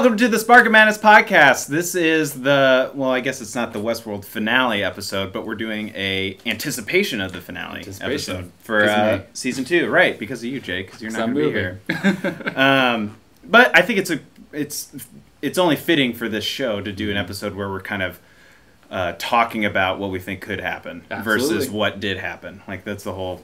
welcome to the Spark of Madness podcast. This is I guess it's not the Westworld finale episode, but we're doing a anticipation of the finale episode for season 2, right? Because of you, Jake, because you're not going to be here. But I think it's only fitting for this show to do an episode where we're kind of talking about what we think could happen versus what did happen. Like that's the whole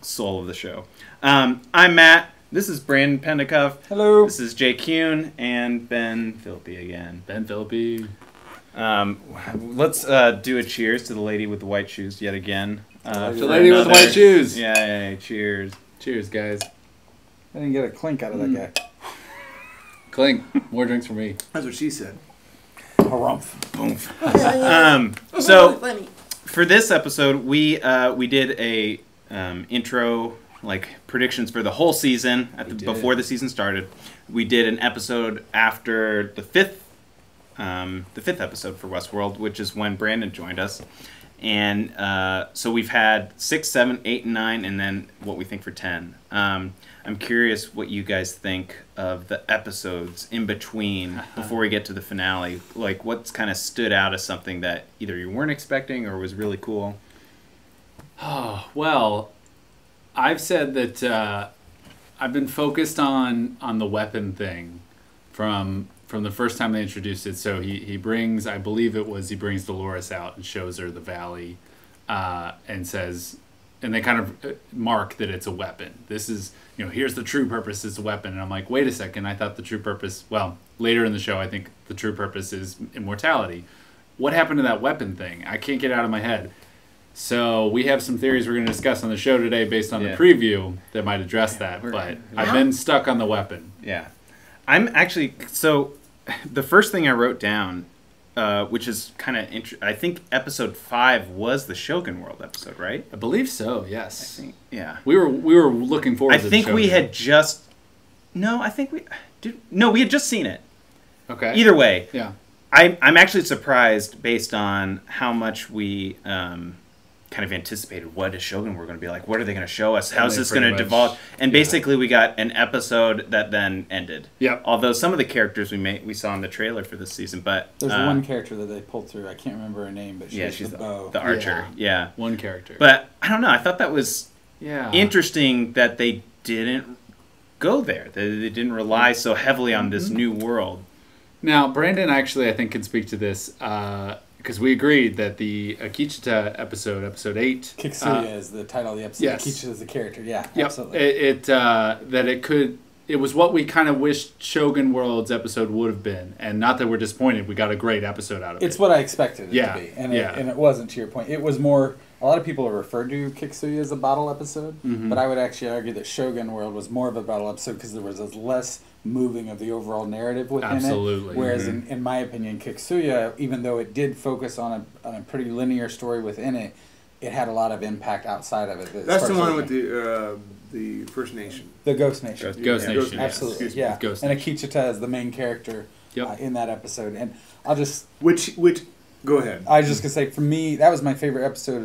soul of the show. I'm Matt. This is Brandon Penticuff. Hello. This is Jake Hühn and Ben Philippi again. Ben Philippi. Let's do a cheers to the lady with the white shoes yet again. The lady with the white shoes. Yeah, cheers. Cheers, guys. I didn't get a clink out of that guy. Clink. More drinks for me. That's what she said. Harumph. Boom. So, for this episode, we did a intro, like predictions for the whole season before the season started. We did an episode after the fifth episode for Westworld, which is when Brandon joined us. And so we've had 6, 7, 8, and 9, and then what we think for 10. I'm curious what you guys think of the episodes in between before we get to the finale. Like, what's kind of stood out as something that either you weren't expecting or was really cool? Oh, well, I've said that I've been focused on the weapon thing from the first time they introduced it. So he brings, I believe he brings Dolores out and shows her the valley and says, and they kind of mark that it's a weapon. This is, here's the true purpose is a weapon. And I'm like, wait a second, I thought the true purpose, later in the show, I think the true purpose is immortality. What happened to that weapon thing? I can't get it out of my head. So we have some theories we're going to discuss on the show today based on the preview that might address that. But I've been stuck on the weapon. Yeah. I'm actually, so the first thing I wrote down, which is kind of interesting, I think episode 5 was the Shogun World episode, right? I believe so, yes. I think, yeah. We were looking forward to the I think we had just, we had just seen it. Okay. Either way. Yeah. I'm actually surprised based on how much we kind of anticipated what is Shogun World going to be like. What are they going to show us? How's this going to devolve? And basically we got an episode that then ended. Yep. Although some of the characters we saw in the trailer for this season, but there's one character that they pulled through. I can't remember her name, but she's the bow. The archer. Yeah. One character. But I don't know. I thought that was interesting that they didn't go there. They didn't rely so heavily on this new world. Now, Brandon actually, I think, can speak to this because we agreed that the Akichita episode 8... Kiksuya is the title of the episode. Yes. Akichita is the character, absolutely. It was what we kind of wished Shogun World's episode would have been. And not that we're disappointed, we got a great episode out of it. It's what I expected it to be. And it wasn't, to your point. It was more... A lot of people have referred to Kiksuya as a battle episode, but I would actually argue that Shogun World was more of a battle episode because there was less moving of the overall narrative within it. Whereas in my opinion, Kiksuya, even though it did focus on a pretty linear story within it, it had a lot of impact outside of it. That's the one with the First Nation. The Ghost Nation. Ghost Nation. Absolutely, yeah. Ghost and Nation. Akichita is the main character in that episode. And I'll just... Which go ahead. I was just going to say, for me, that was my favorite episode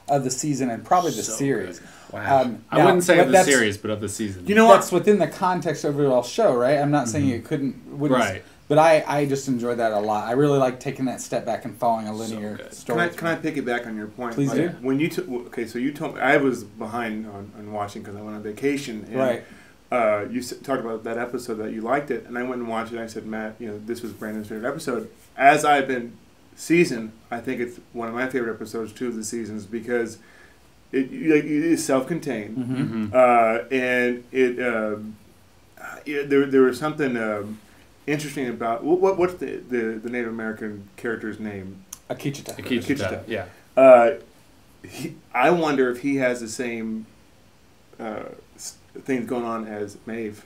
of the season and probably the series. Good. Wow. I wouldn't say of the series, but of the season. You know what? That's within the context of the overall show, right? I'm not saying it wouldn't. Right. But I just enjoyed that a lot. I really like taking that step back and following a linear story. Can I pick it back on your point? Please do. When you so you told me, I was behind on watching because I went on vacation. And, right. You talked about that episode that you liked it, and I went and watched it. And I said, Matt, this was Brandon's favorite episode. As I've been season, I think it's one of my favorite episodes too of the seasons because it is self-contained, and there was something interesting about what's the Native American character's name? Akichita. Yeah. I wonder if he has the same things going on as Maeve.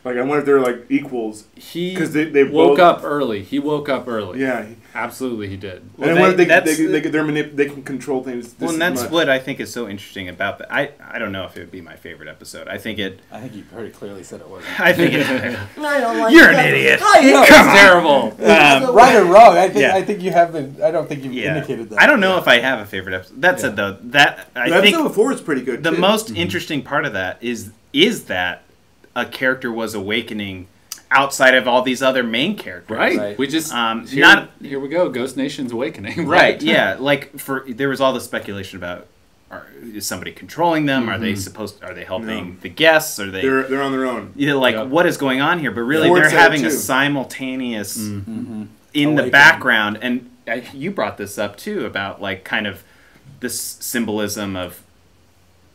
Like, I wonder if they're, like, equals. Because they woke up early. He woke up early. Yeah. Absolutely, he did. Well, and I wonder if they can control things Well, and that's what I think is so interesting about that. I don't know if it would be my favorite episode. I think you pretty clearly said it wasn't. I think I don't like You're an idiot. Come on. Terrible. Right or wrong, I think you have been... I don't think you've indicated that. I don't know if I have a favorite episode. That said, though, I think... episode before is pretty good, The most interesting part of that is that a character was awakening outside of all these other main characters. Right. We just here we go. Ghost Nation's awakening. Right. Yeah. Like there was all the speculation about is somebody controlling them? Are they helping the guests? Are they? They're on their own. Yeah. Like what is going on here? But really, they're having a simultaneous in the background. And you brought this up too about like kind of this symbolism of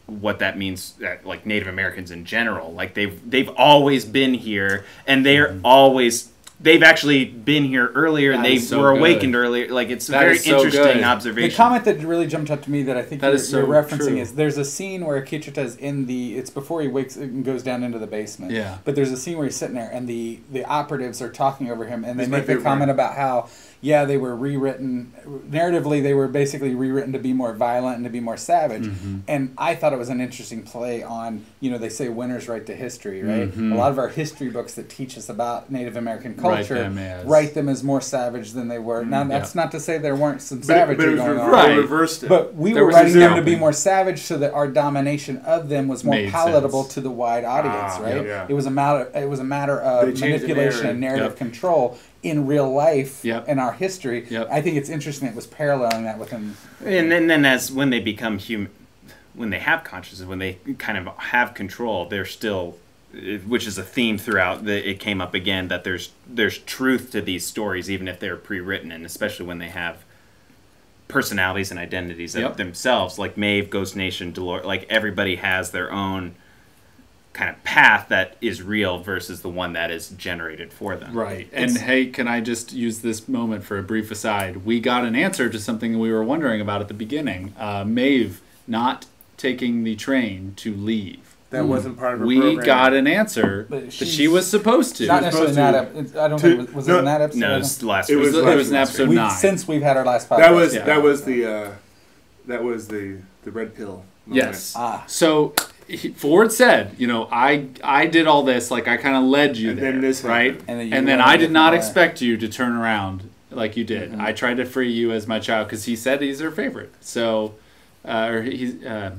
what that means, like Native Americans in general. Like they've always been here, and they've actually been here earlier, and they were awakened earlier. Like it's a very interesting observation. The comment that really jumped up to me that I think you're referencing is there's a scene where Kichita's it's before he wakes and goes down into the basement. Yeah. But there's a scene where he's sitting there, and the operatives are talking over him, and they make the comment about how they were rewritten narratively. They were basically rewritten to be more violent and to be more savage. And I thought it was an interesting play on, they say winners write to history, right? A lot of our history books that teach us about Native American culture write them as more savage than they were. Now that's not to say there weren't some savagery going on. Right. Reversed it. But we were writing them to be more savage so that our domination of them was more palatable to the wide audience, right? Yeah. It was a matter of manipulation and narrative control in real life in our history. I think it's interesting it was paralleling that within. And then as when they become human, when they have consciousness, when they kind of have control, they're still, which is a theme throughout. It came up again that there's truth to these stories, even if they're pre-written, and especially when they have personalities and identities themselves. Like Maeve, Ghost Nation, Dolores, like everybody has their own kind of path that is real versus the one that is generated for them. Right. And hey, can I just use this moment for a brief aside? We got an answer to something we were wondering about at the beginning. Maeve not taking the train to leave. That wasn't part of her program. We got an answer that she was supposed to. Not necessarily in that episode. I don't think was it in that episode? No, it was last. It was in episode 9. Since we've had our last podcast. That was the red pill moment. Yes. So Ford said, I did all this, like I kind of led you there, right? And then I did not expect you to turn around like you did. I tried to free you as my child because he said he's her favorite. So,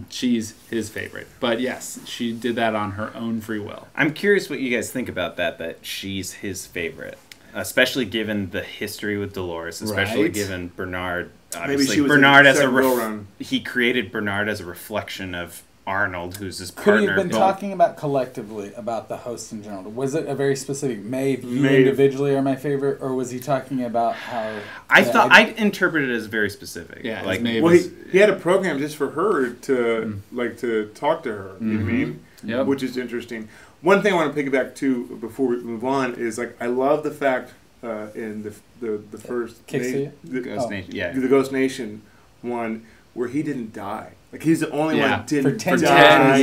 she's his favorite. But yes, she did that on her own free will. I'm curious what you guys think about that she's his favorite, especially given the history with Dolores, especially given Bernard. Obviously, Bernard he created Bernard as a reflection of Arnold, who's his partner. Could he have been talking about collectively about the host in general? Was it a very specific Maeve, you individually are my favorite, or was he talking about how... I interpreted it as very specific. Yeah, like he had a program just for her to to talk to her. You know what I mean? Yep. Which is interesting. One thing I want to piggyback to before we move on is I love the fact in the first the Ghost Nation one where he didn't die. Like he's the only one that didn't die for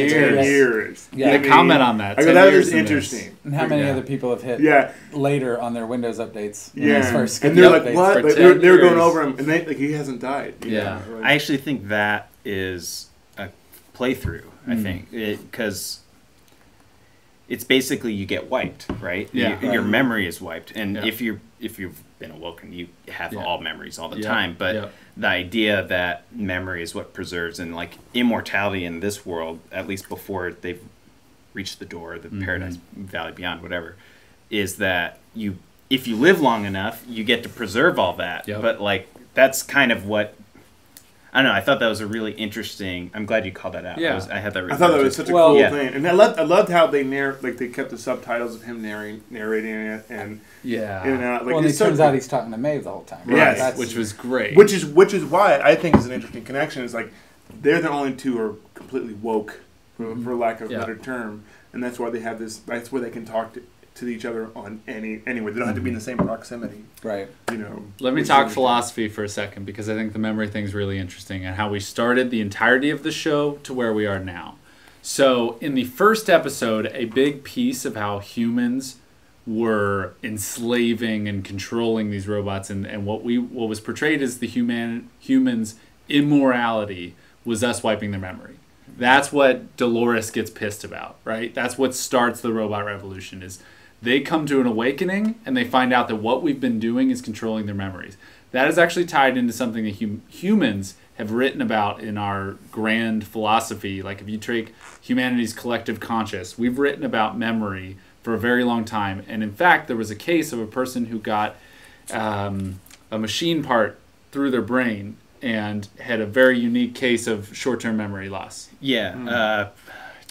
10 years. Yeah, they comment on that. That was interesting. And how many other people have hit later on their Windows updates? And they're like, what? Like, they were going over him, and he hasn't died. I actually think that is a playthrough. I think because it's basically you get wiped, right? Your memory is wiped, and if you've been awoken, you have all memories all the time. But the idea that memory is what preserves, and like immortality in this world, at least before they've reached the door, the Paradise Valley Beyond, whatever, is that if you live long enough, you get to preserve all that. But like that's kind of what. I don't know. I thought that was a really interesting. I'm glad you called that out. Yeah, I had that. I thought that was such a cool thing, and I loved how they they kept the subtitles of him narrating it, and and it turns out he's talking to Maeve the whole time. Right, yes, which was great. Which is why I think is an interesting connection. Is like they're the only two who are completely woke, for lack of a better term, and that's why they have this. That's where they can talk to each other on anywhere. They don't have to be in the same proximity. Right. Let me talk philosophy for a second, because I think the memory thing is really interesting, and how we started the entirety of the show to where we are now. So in the first episode, a big piece of how humans were enslaving and controlling these robots, and what was portrayed as the humans' immorality was us wiping their memory. That's what Dolores gets pissed about, right? That's what starts the robot revolution. Is they come to an awakening and they find out that what we've been doing is controlling their memories. That is actually tied into something that humans have written about in our grand philosophy. Like if you take humanity's collective conscious, we've written about memory for a very long time. And in fact, there was a case of a person who got a machine part through their brain and had a very unique case of short-term memory loss. Yeah.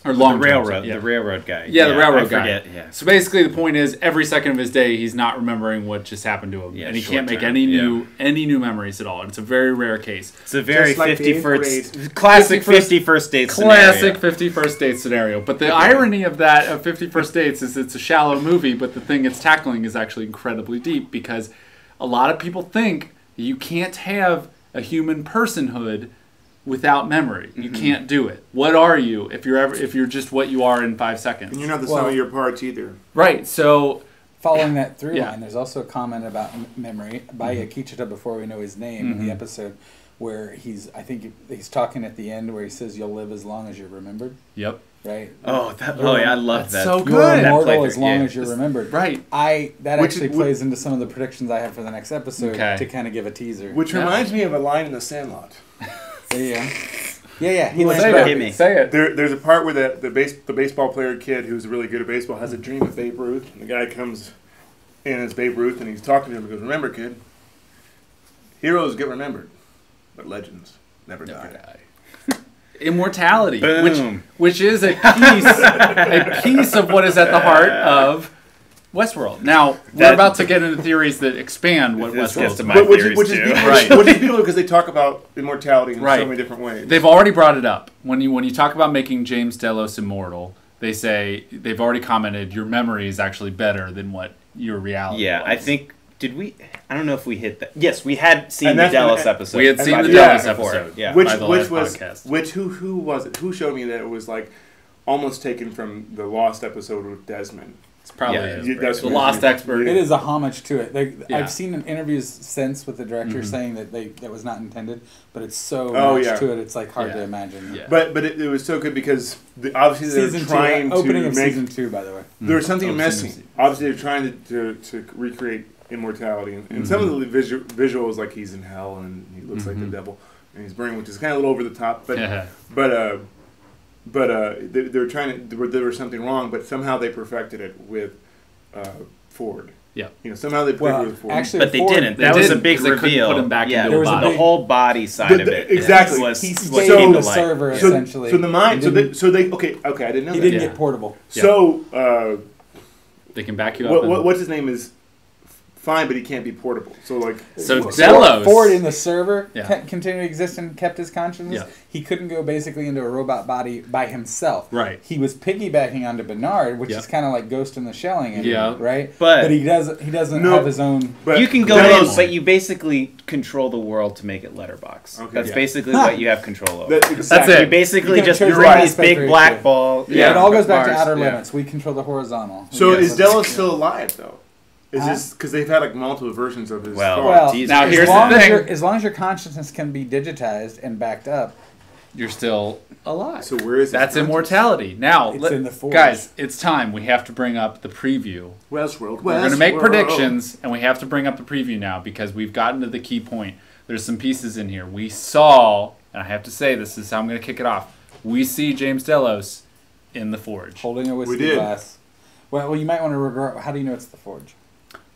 Or long the railroad guy. Yeah, the railroad guy. Forget, yeah. So basically, the point is, every second of his day, he's not remembering what just happened to him, and he can't make any new memories at all. And it's a very rare case. It's a very 51st classic 51st dates classic 51st date scenario. But the irony of that of 51st dates is it's a shallow movie, but the thing it's tackling is actually incredibly deep, because a lot of people think you can't have a human personhood without memory. You can't do it. What are you if you're just what you are in 5 seconds? And you're not the sum of your parts either. Right. So following that through line, there's also a comment about memory by Akichita before we know his name in the episode where he's talking at the end where he says you'll live as long as you're remembered. Yep. Right. I love that. So good. You're immortal as long as you're remembered. Right. That actually plays into some of the predictions I have for the next episode to kind of give a teaser. Which reminds me of a line in The Sandlot. Yeah. He hit me. Say it. There's a part where the baseball player kid who's really good at baseball has a dream of Babe Ruth, and the guy comes in as Babe Ruth, and he's talking to him and goes, "Remember, kid, heroes get remembered, but legends never die." Immortality, which is a piece of what is at the heart of Westworld. Now, we're about to get into theories that expand what Westworld is. Which is beautiful because they talk about immortality in so many different ways. They've already brought it up. When you talk about making James Delos immortal, they say, they've already commented, your memory is actually better than what your reality was. I think, I don't know if we hit that. Yes, we had seen the Delos episode. We had seen the Delos episode. Yeah. Who was it? Who showed me that it was like almost taken from the Lost episode with Desmond. It's probably the Lost Expert. It is a homage to it. I've seen interviews since with the director saying that that was not intended, but it's so much to it. It's like hard to imagine. Yeah. But it was so good because obviously they're trying to opening of make season 2, by the way. There was something missing. Obviously they're trying to recreate immortality, and some of the visuals, like he's in hell and he looks like the devil and he's burning, which is kind of a little over the top. But they're trying to. There was something wrong, but somehow they perfected it with Ford. Yeah, somehow they perfected it with Ford. But they didn't. That was a big reveal. Put him back into the body. The whole body side of it. Exactly. He stayed in the server essentially. So the mind. So they. Okay. I didn't know he that. didn't get portable. So they can back you up. What's his name is fine, but he can't be portable. So Delos Ford in the server continued to exist and kept his consciousness. Yeah. He couldn't go basically into a robot body by himself. Right. He was piggybacking onto Bernard, which is kind of like Ghost in the Shelling. Right. But he doesn't have his own. You can go in, but you basically control the world to make it letterbox. Okay. That's basically what you have control over. That's it. You basically just bring these big black ball. It all goes back to outer limits. We control the horizontal. So is Delos still alive though? Is this because they've had like multiple versions of this? Well, now here's the thing: as long as your consciousness can be digitized and backed up, you're still alive. So where is that's immortality? Now, it's in the Forge. Guys, it's time. We have to bring up the preview. Westworld. We're going to make predictions, and we have to bring up the preview now because we've gotten to the key point. There's some pieces in here. We saw, and I have to say, this is how I'm going to kick it off. We see James Delos in the Forge, holding a whiskey glass. Well, you might want to regret. How do you know it's the Forge?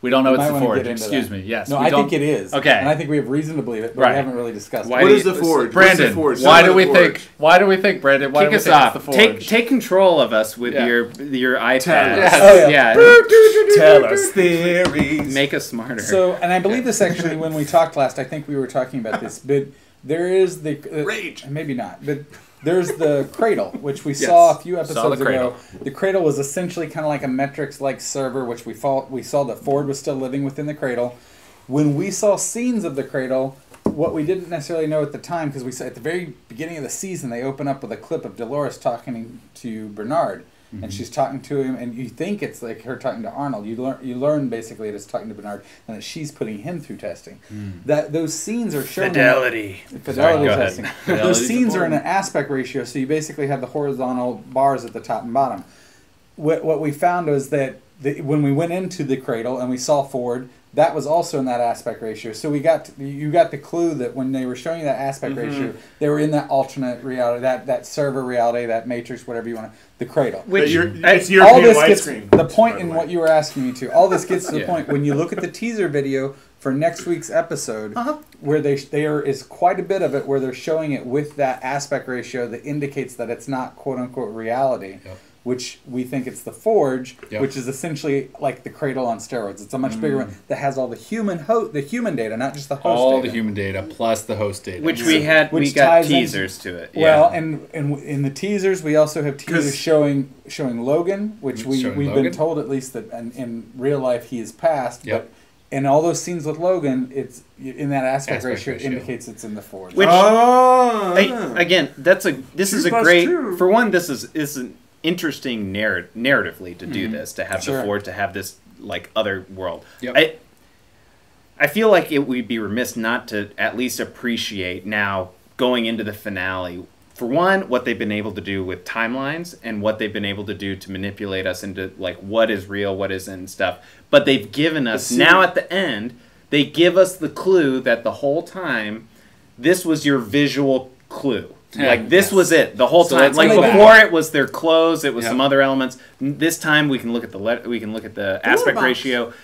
We don't know it's the Forge. Excuse me. Yes. No, I think it is. Okay. And I think we have reason to believe it, but we haven't really discussed it. What is the Forge? Brandon, why do we think, Brandon, kick us off. The Forge? Take control of us with your iPad. Tell us theories. Make us smarter. So, and I believe this actually when we talked last, I think we were talking about this, but there is the... Rage. Maybe not, but... There's the cradle, which we saw a few episodes ago. The cradle was essentially kind of like a metrics-like server, which we saw that Ford was still living within the cradle. When we saw scenes of the cradle, what we didn't necessarily know at the time, because we saw at the very beginning of the season, they open up with a clip of Dolores talking to Bernard. Mm-hmm. And she's talking to him, and you think it's like her talking to Arnold. You learn basically it's talking to Bernard, and that she's putting him through testing. That those scenes are shown fidelity testing. Those scenes are in an aspect ratio, so you basically have the horizontal bars at the top and bottom. What we found was that when we went into the cradle and we saw Ford, that was also in that aspect ratio. So you got the clue that when they were showing you that aspect ratio, they were in that alternate reality, that server reality, that matrix, whatever you want to, the cradle. Which it's European widescreen. The point in what you were asking me to, all this gets to the point when you look at the teaser video for next week's episode, where there is quite a bit of it where they're showing it with that aspect ratio that indicates that it's not quote unquote reality. Which we think it's the Forge, which is essentially like the Cradle on steroids. It's a much bigger one that has all the human data, not just the host data. All the human data plus the host data. Which we got teasers to it. Well, and in the teasers, we also have teasers showing Logan, which we've been told at least that in real life he is passed. But in all those scenes with Logan, it's in that aspect ratio. It indicates it's in the Forge. Which, again, this is a great... For one, this is an interesting narratively to do this, to have the Forge, to have this like other world. I feel like it would be remiss not to at least appreciate now going into the finale, for one, what they've been able to do with timelines and what they've been able to do to manipulate us into like what is real, what isn't and stuff. But they've given us now at the end, they give us the clue that the whole time this was your visual clue. Like this was it the whole time. Like before, it was their clothes. It was some other elements. This time, we can look at the aspect ratio.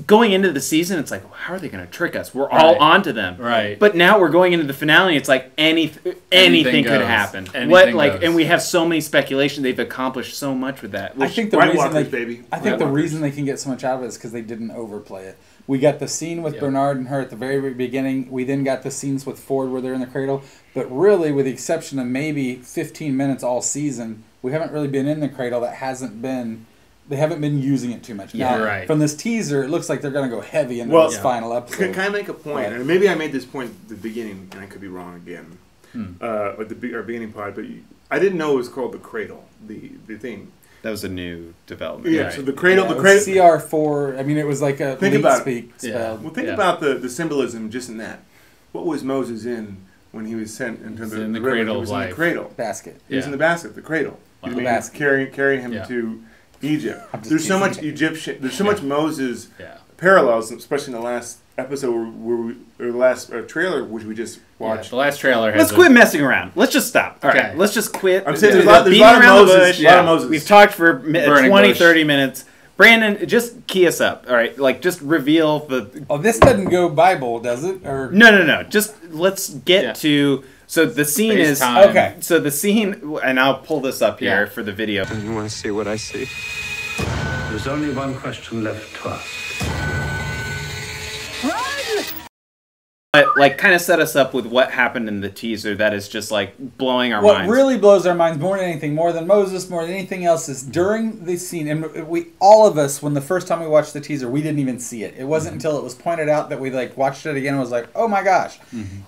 Going into the season, it's like, how are they going to trick us? We're all onto them. Right. But now we're going into the finale. It's like anything could happen. And we have so many speculation. They've accomplished so much with that. I think the reason they can get so much out of it is because they didn't overplay it. We got the scene with Bernard and her at the very beginning. We then got the scenes with Ford where they're in the cradle. But really, with the exception of maybe 15 minutes all season, we haven't really been in the cradle. They haven't been using it too much. Now, from this teaser, it looks like they're going to go heavy into this final episode. Can I make a point? And maybe I made this point at the beginning, and I could be wrong again, at our beginning pod, but I didn't know it was called the cradle, the thing. That was a new development. Yeah, so the cradle... CR4, I mean, it was like a speak spell. Well, think about the symbolism just in that. What was Moses in when he was sent into the river? Cradle He was in the cradle. Basket. He was in the basket, the cradle. The basket. Carrying him to Egypt. There's so much Egyptian... There's so much Moses parallels, especially in the last episode or the last trailer which we just watched. The last trailer has Let's quit messing around. Let's just stop. All right, let's just quit. I'm saying there's a lot of Moses. We've talked for 20, 30 minutes. Brandon, just key us up. All right, like just reveal the... Oh, this doesn't go Bible, does it? Or No. Just let's get to... So the scene is... Okay. So the scene... And I'll pull this up here for the video. And you want to see what I see? There's only one question left to ask. But like kind of set us up with what happened in the teaser that is just like blowing our minds. What really blows our minds more than anything, more than Moses, more than anything else, is during the scene, and all of us, when the first time we watched the teaser, we didn't even see it. It wasn't until it was pointed out that we like watched it again and was like, oh my gosh.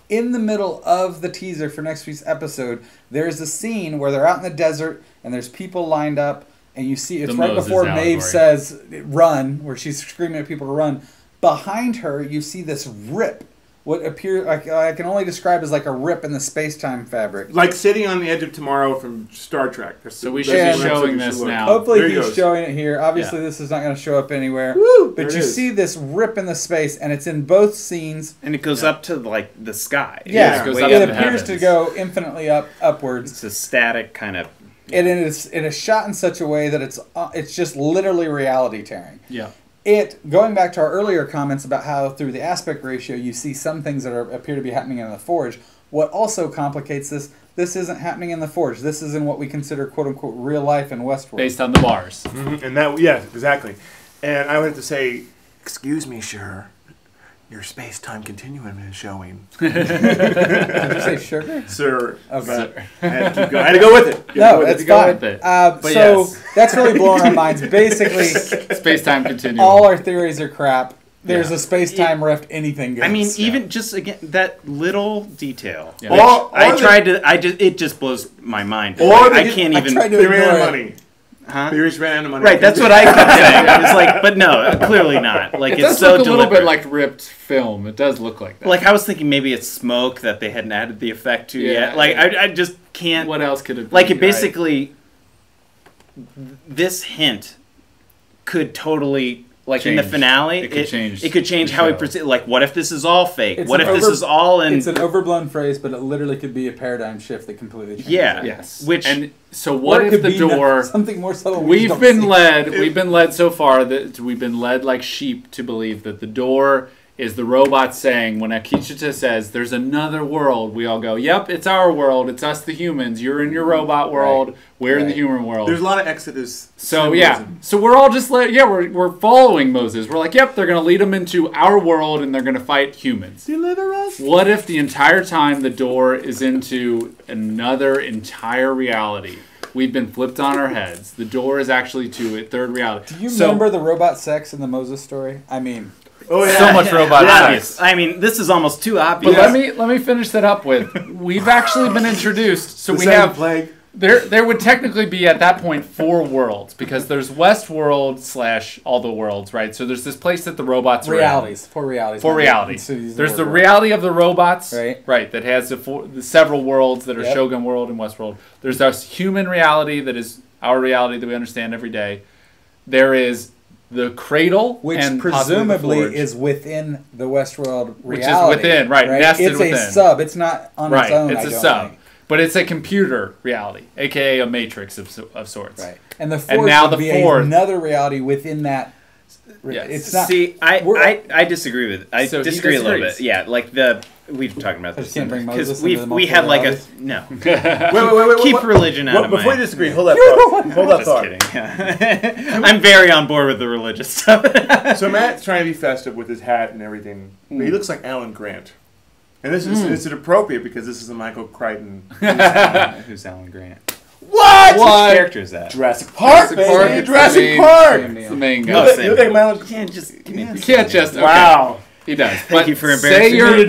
In the middle of the teaser for next week's episode, there's a scene where they're out in the desert and there's people lined up, and you see it's right before Maeve says run, where she's screaming at people to run. Behind her, you see this rip. What appears I can only describe as like a rip in the space-time fabric. Like City on the Edge of Tomorrow from Star Trek. So we should be showing this now. Hopefully he's showing it here. Obviously this is not going to show up anywhere. But you see this rip in the space, and it's in both scenes. And it goes up to like the sky. Yeah, it appears to go infinitely upwards. It's a static kind of... And it is shot in such a way that it's just literally reality tearing. Yeah. Going back to our earlier comments about how through the aspect ratio you see some things that appear to be happening in the Forge, what also complicates this isn't happening in the Forge. This is in what we consider quote-unquote real life in Westworld. Based on the bars. And that, exactly. And I would have to say, excuse me, sure. Your space-time continuum is showing. Did you say sugar? Sir. Okay. I had to go with it. It's fine. That's really blowing our minds. Basically, space-time continuum. All our theories are crap. There's a space-time rift. Anything goes. I mean, even just again that little detail. Yeah. It just blows my mind. I can't even. They ran out of money. Huh? They ran out of money. Right, that's what I kept saying. It's like, but no, clearly not. Like it it's so look a deliberate. little bit like ripped film. It does look like that. Like I was thinking maybe it's smoke that they hadn't added the effect to yet. Like I just can't. What else could it be? Like it basically, this hint could totally like in the finale, it could change how we perceive. Like, what if this is all fake? What if this is all in? It's an overblown phrase, but it literally could be a paradigm shift that completely changes. Yeah. It. Yes. Which so what if the door? Something more subtle. We've been led so far that we've been led like sheep to believe that the door is the robot saying, when Akishita says, there's another world, we all go, yep, it's our world, it's us the humans, you're in your robot world, we're in the human world. There's a lot of Exodus so so we're all just we're following Moses. We're like, yep, they're going to lead them into our world and they're going to fight humans. Deliver us. What if the entire time the door is into another entire reality? We've been flipped on our heads. The door is actually to a third reality. Do you remember the robot sex in the Moses story? I mean... Oh, yeah. So much robot sex. I mean, this is almost too obvious. But let me finish that up with, we've actually been introduced, so we have plague. There would technically be at that point 4 worlds, because there's Westworld / all the worlds, right? So there's this place that the robots are in. 4 realities. 4 realities. There's the reality of the robots, right? That has the several worlds that are Shogun World and Westworld. There's this human reality that is our reality that we understand every day. There is the cradle, which and presumably is within the Westworld reality. Which is within, right? Nested within. It's a sub. It's not on its own. It's a sub. But it's a computer reality, aka a matrix of sorts. Right. And the fourth would be another reality within that. Yeah. It's not. See, I disagree with it. I disagree a little bit. Yeah, like we've talked about this because we have like a no. wait, keep religion out of my. Before you disagree, hold that thought. Kidding. Yeah. I'm very on board with the religious stuff. So Matt's trying to be festive with his hat and everything, but he looks like Alan Grant. And this is appropriate because this is a Michael Crichton. Who's Alan Grant? What? What character is that? Jurassic Park, baby. Jurassic Park. It's the main guy. You can't just. You can't just. Okay. Wow. He does. Thank you for embarrassing me. Say your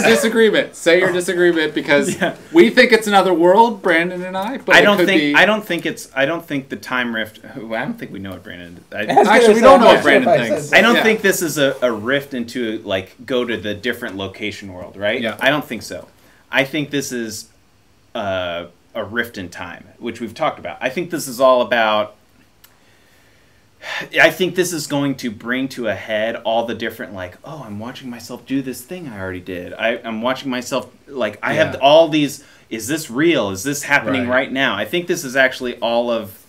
disagreement. Say your disagreement because we think it's another world, Brandon and I. But I don't think the time rift. I don't think we know what Brandon. Actually, we don't know what Brandon thinks. I don't think this is a rift into go to the different location world, right? Yeah. I don't think so. I think this is a rift in time, which we've talked about. I think this is all about. I think this is going to bring to a head all the different, I'm watching myself do this thing I already did. I'm watching myself, I have all these, is this real? Is this happening right now? I think this is actually all of,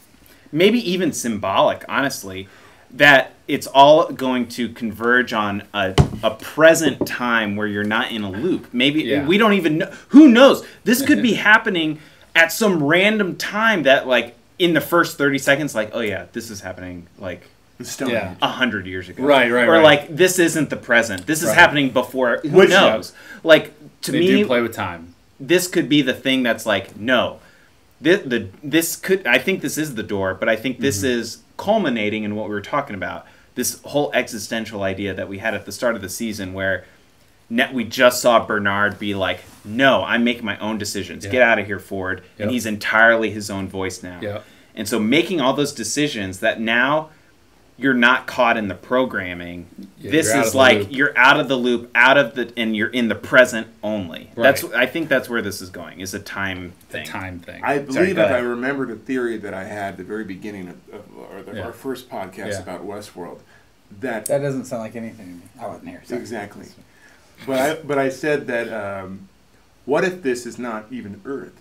maybe even symbolic, honestly, that it's all going to converge on a present time where you're not in a loop. Maybe, we don't even know. Who knows? This could be happening at some random time that, in the first 30 seconds, this is happening, 100 years ago. Right. Or, this isn't the present. This is happening before. Who knows? To me, do play with time. This could be the thing that's no. This could. I think this is the door, but I think this is culminating in what we were talking about. This whole existential idea that we had at the start of the season where we just saw Bernard be like, no, I'm making my own decisions. Get out of here, Ford. And he's entirely his own voice now. Yep. And so making all those decisions that now you're not caught in the programming. This is you're out of the loop, and you're in the present only. Right. I think that's where this is going, is a time thing. I believe if I remembered a theory that I had at the very beginning of our first podcast about Westworld. That doesn't sound like anything to me. I wasn't here. So. Exactly. But I said that what if this is not even Earth?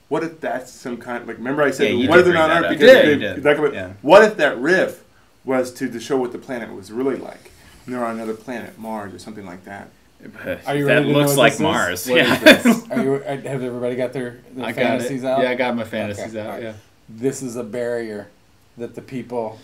What if that's some kind remember I said what if they're not Earth because what if that riff was to show what the planet was really like? And they're on another planet, Mars or something like that. Are you ready to looks know like Mars. Have everybody got their fantasies out? Yeah, I got my fantasies out. Yeah. This is a barrier that the people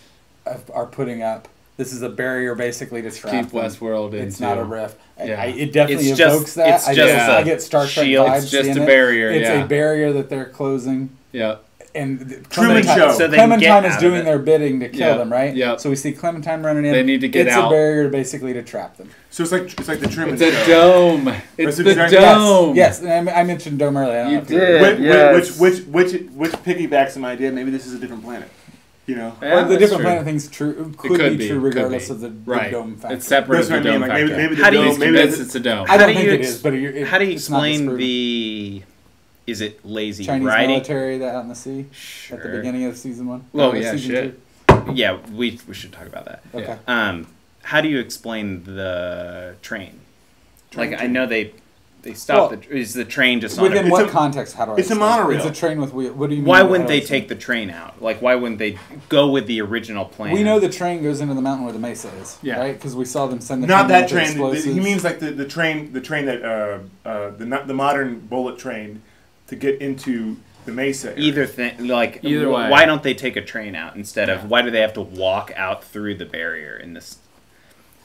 are putting up. This is a barrier basically to trap keep Westworld in. It's not a riff. Yeah. It definitely evokes that. I get Star Trek vibes. It's just a barrier. It's a barrier that they're closing. Yeah. And Truman Show. So Clementine is doing their bidding to kill them, right? Yeah. So we see Clementine running in. They need to get out. It's a barrier basically to trap them. So it's like the Truman Show. It's a dome. It's the dome. Yes, I mentioned dome earlier. You did. Which piggybacks some idea. Maybe this is a different planet. You know, well, the different planet thing's true could be true regardless of the dome factor. It's separate from the dome factor. Maybe it's a dome. I don't think it is, but how do you explain the? Is it lazy Chinese writing? Military that out in the sea at the beginning of season 1? Oh yeah, shit. Yeah, we should talk about that. Okay. How do you explain the train? I know they stopped. Is the train just on within what context? How do I? It's a monorail. It's a train with wheels. What do you mean? Why wouldn't they take the train out? Why wouldn't they go with the original plan? We know the train goes into the mountain where the mesa is. Yeah. Right, because we saw them send the not train that train. He means like the train that the modern bullet train to get into the mesa area. Either way. Why don't they take a train out instead of? Why do they have to walk out through the barrier in this?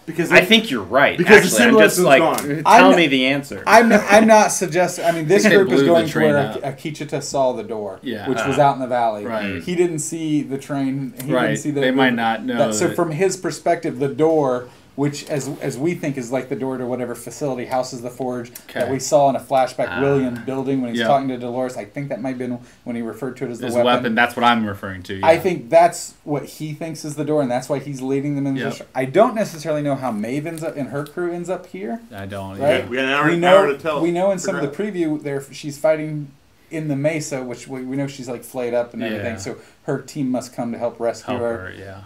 Because I think you're right. Because actually, I'm just gone. Tell me the answer. I'm not suggesting. I mean, this group is going to where Akichita saw the door, which was out in the valley. Right. He didn't see the train. He didn't see they might not know. So from his perspective, the door, which as we think is like the door to whatever facility houses the forge that we saw in a flashback William building when he's talking to Dolores. I think that might have been when he referred to it as the weapon. That's what I'm referring to. Yeah. I think that's what he thinks is the door, and that's why he's leading them in the direction. I don't necessarily know how Maeve ends up and her crew ends up here. I don't. Right? Yeah. We got an hour to tell. We know in some of the preview she's fighting in the mesa, which we know she's like flayed up and everything. So her team must come to help rescue her. Yeah.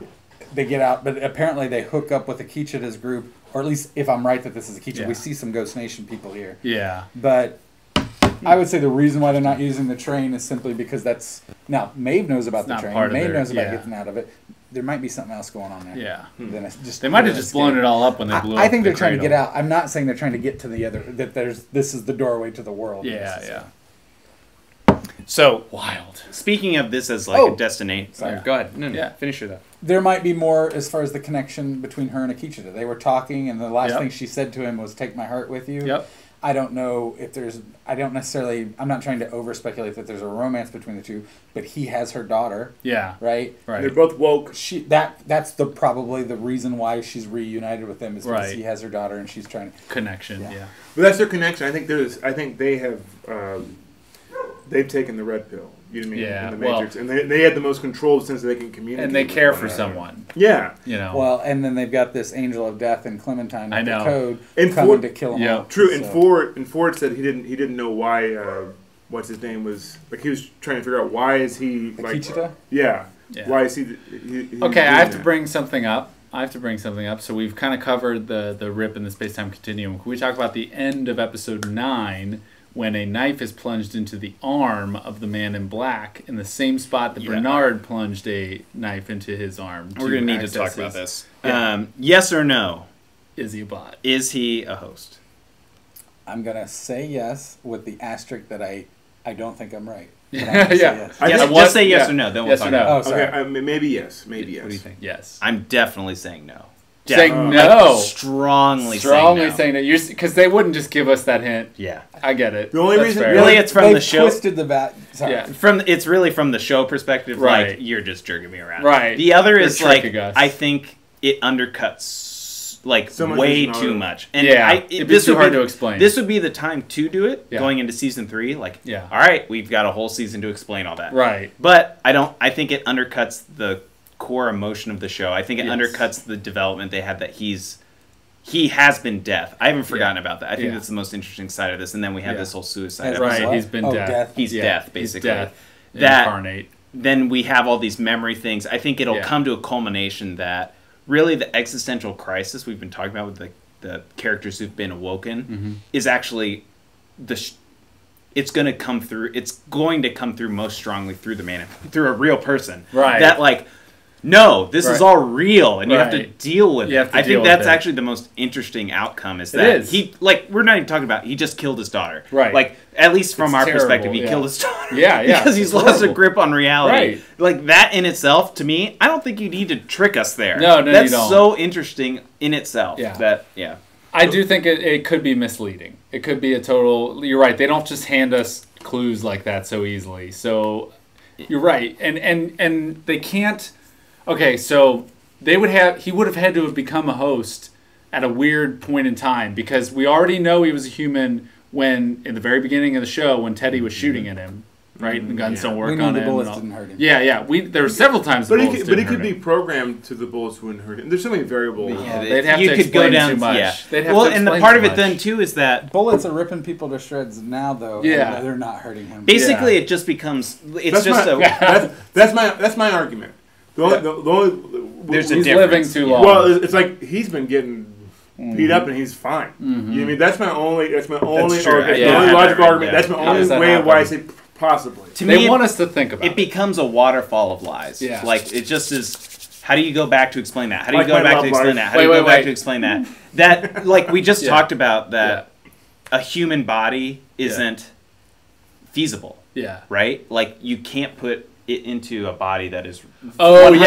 They get out, but apparently they hook up with Akichita's group, or at least if I'm right that this is Akichita. We see some Ghost Nation people here. Yeah. But I would say the reason why they're not using the train is simply because that's... Now, Maeve knows about the train. Maeve knows about getting out of it. There might be something else going on there. Yeah. Then it's just they might have just blown it all up when they blew up. I think they're trying to get out. I'm not saying they're trying to get to the other... That this is the doorway to the world. Yeah. So wild. Speaking of this as a destination, go ahead. No, finish your thought. There might be more as far as the connection between her and Akichita. They were talking, and the last thing she said to him was, "Take my heart with you." Yep. I don't know if there's. I don't necessarily. I'm not trying to over speculate that there's a romance between the two, but he has her daughter. Yeah. Right. They're both woke. That's probably the reason why she's reunited with him is because he has her daughter and she's trying to connection. Yeah. But that's their connection. I think they have. They've taken the red pill. You know what I mean? Yeah, in the Matrix. And they had the most controlled sense that they can communicate. And they care for someone. Yeah. You know. Well, and then they've got this angel of death and Clementine with the code and coming to kill them all. True. And Ford said he didn't know why what's his name was he was trying to figure out why is he Akichita? Yeah. Why is he okay, I have to bring something up. So we've kind of covered the rip in the space-time continuum. Can we talk about the end of episode 9 when a knife is plunged into the arm of the man in black in the same spot that Bernard plunged a knife into his arm? We're going to need to talk about this. Yes or no? Is he a bot? Is he a host? I'm going to say yes with the asterisk that I don't think I'm right. Just say yes or no, then we'll talk about it. Oh, sorry. Okay, maybe yes. Maybe yes. What do you think? Yes. I'm definitely saying no. Saying no. Strongly saying no. Because they wouldn't just give us that hint. Yeah. I get it. The only reason... Really, it's from the show. Twisted the bat. Sorry. Yeah. It's really from the show perspective, like, you're just jerking me around. Right. The other is, I think it undercuts, way too much. And it'd be too hard to explain. This would be the time to do it, going into season 3. All right, we've got a whole season to explain all that. Right. But I think it undercuts the core emotion of the show. I think it undercuts the development they had that he has been death. I haven't forgotten about that. I think that's the most interesting side of this. And then we have this whole suicide episode. Right, he's been death. He's death, basically. He's death incarnate. Then we have all these memory things. I think it'll come to a culmination that really the existential crisis we've been talking about with the characters who've been awoken is actually it's going to come through. It's going to come through most strongly through through a real person. Right. That no, this is all real, and you have to deal with it. I think that's actually the most interesting outcome. Is that he we're not even talking about he just killed his daughter. Right. At least from our perspective, he killed his daughter. Yeah. Because he's lost a grip on reality. Right. That in itself, to me, I don't think you need to trick us there. No, that's you don't. So interesting in itself. Yeah. I do think it could be misleading. It could be a total. You're right. They don't just hand us clues like that so easily. So you're right, and they can't. Okay, so he would have had to have become a host at a weird point in time because we already know he was a human when in the very beginning of the show when Teddy was shooting at him, right? The guns don't work on him. The bullets didn't hurt him. Yeah. There were several times. But he could be programmed to the bullets wouldn't hurt him. There's so many variables. Yeah, they'd have to explain too much. Yeah. And the part of it then too is that bullets are ripping people to shreds now, though. Yeah, they're not hurting him. Basically, it just becomes. It's that's my argument. There's a he's difference. living too long. Well, it's like he's been getting beat up and he's fine. Mm-hmm. You know what I mean? That's my only logical argument. That's my only way why I say possibly. To me, they want us to think about it. It becomes a waterfall of lies. Yeah. Like, it just is... How do you go back to explain that? How do you go back to explain that? How do you go back to explain that? That, like, we just talked about that a human body isn't feasible. Yeah. Right? Like, you can't put it into a body that is right. You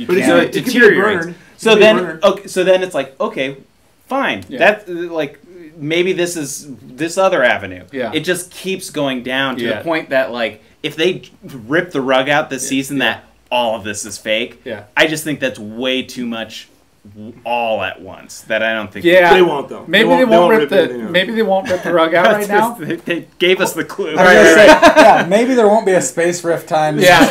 can't. So it deteriorates. So then it's like, okay, fine. Yeah. That's like maybe this other avenue. Yeah. It just keeps going down to the point that, like, if they rip the rug out this season, that all of this is fake. Yeah. I just think that's way too much all at once. That I don't think. Yeah. They won't though. Maybe they won't rip the rug out right now. They gave us the clue. Right. Maybe there won't be a space rift time. Yeah.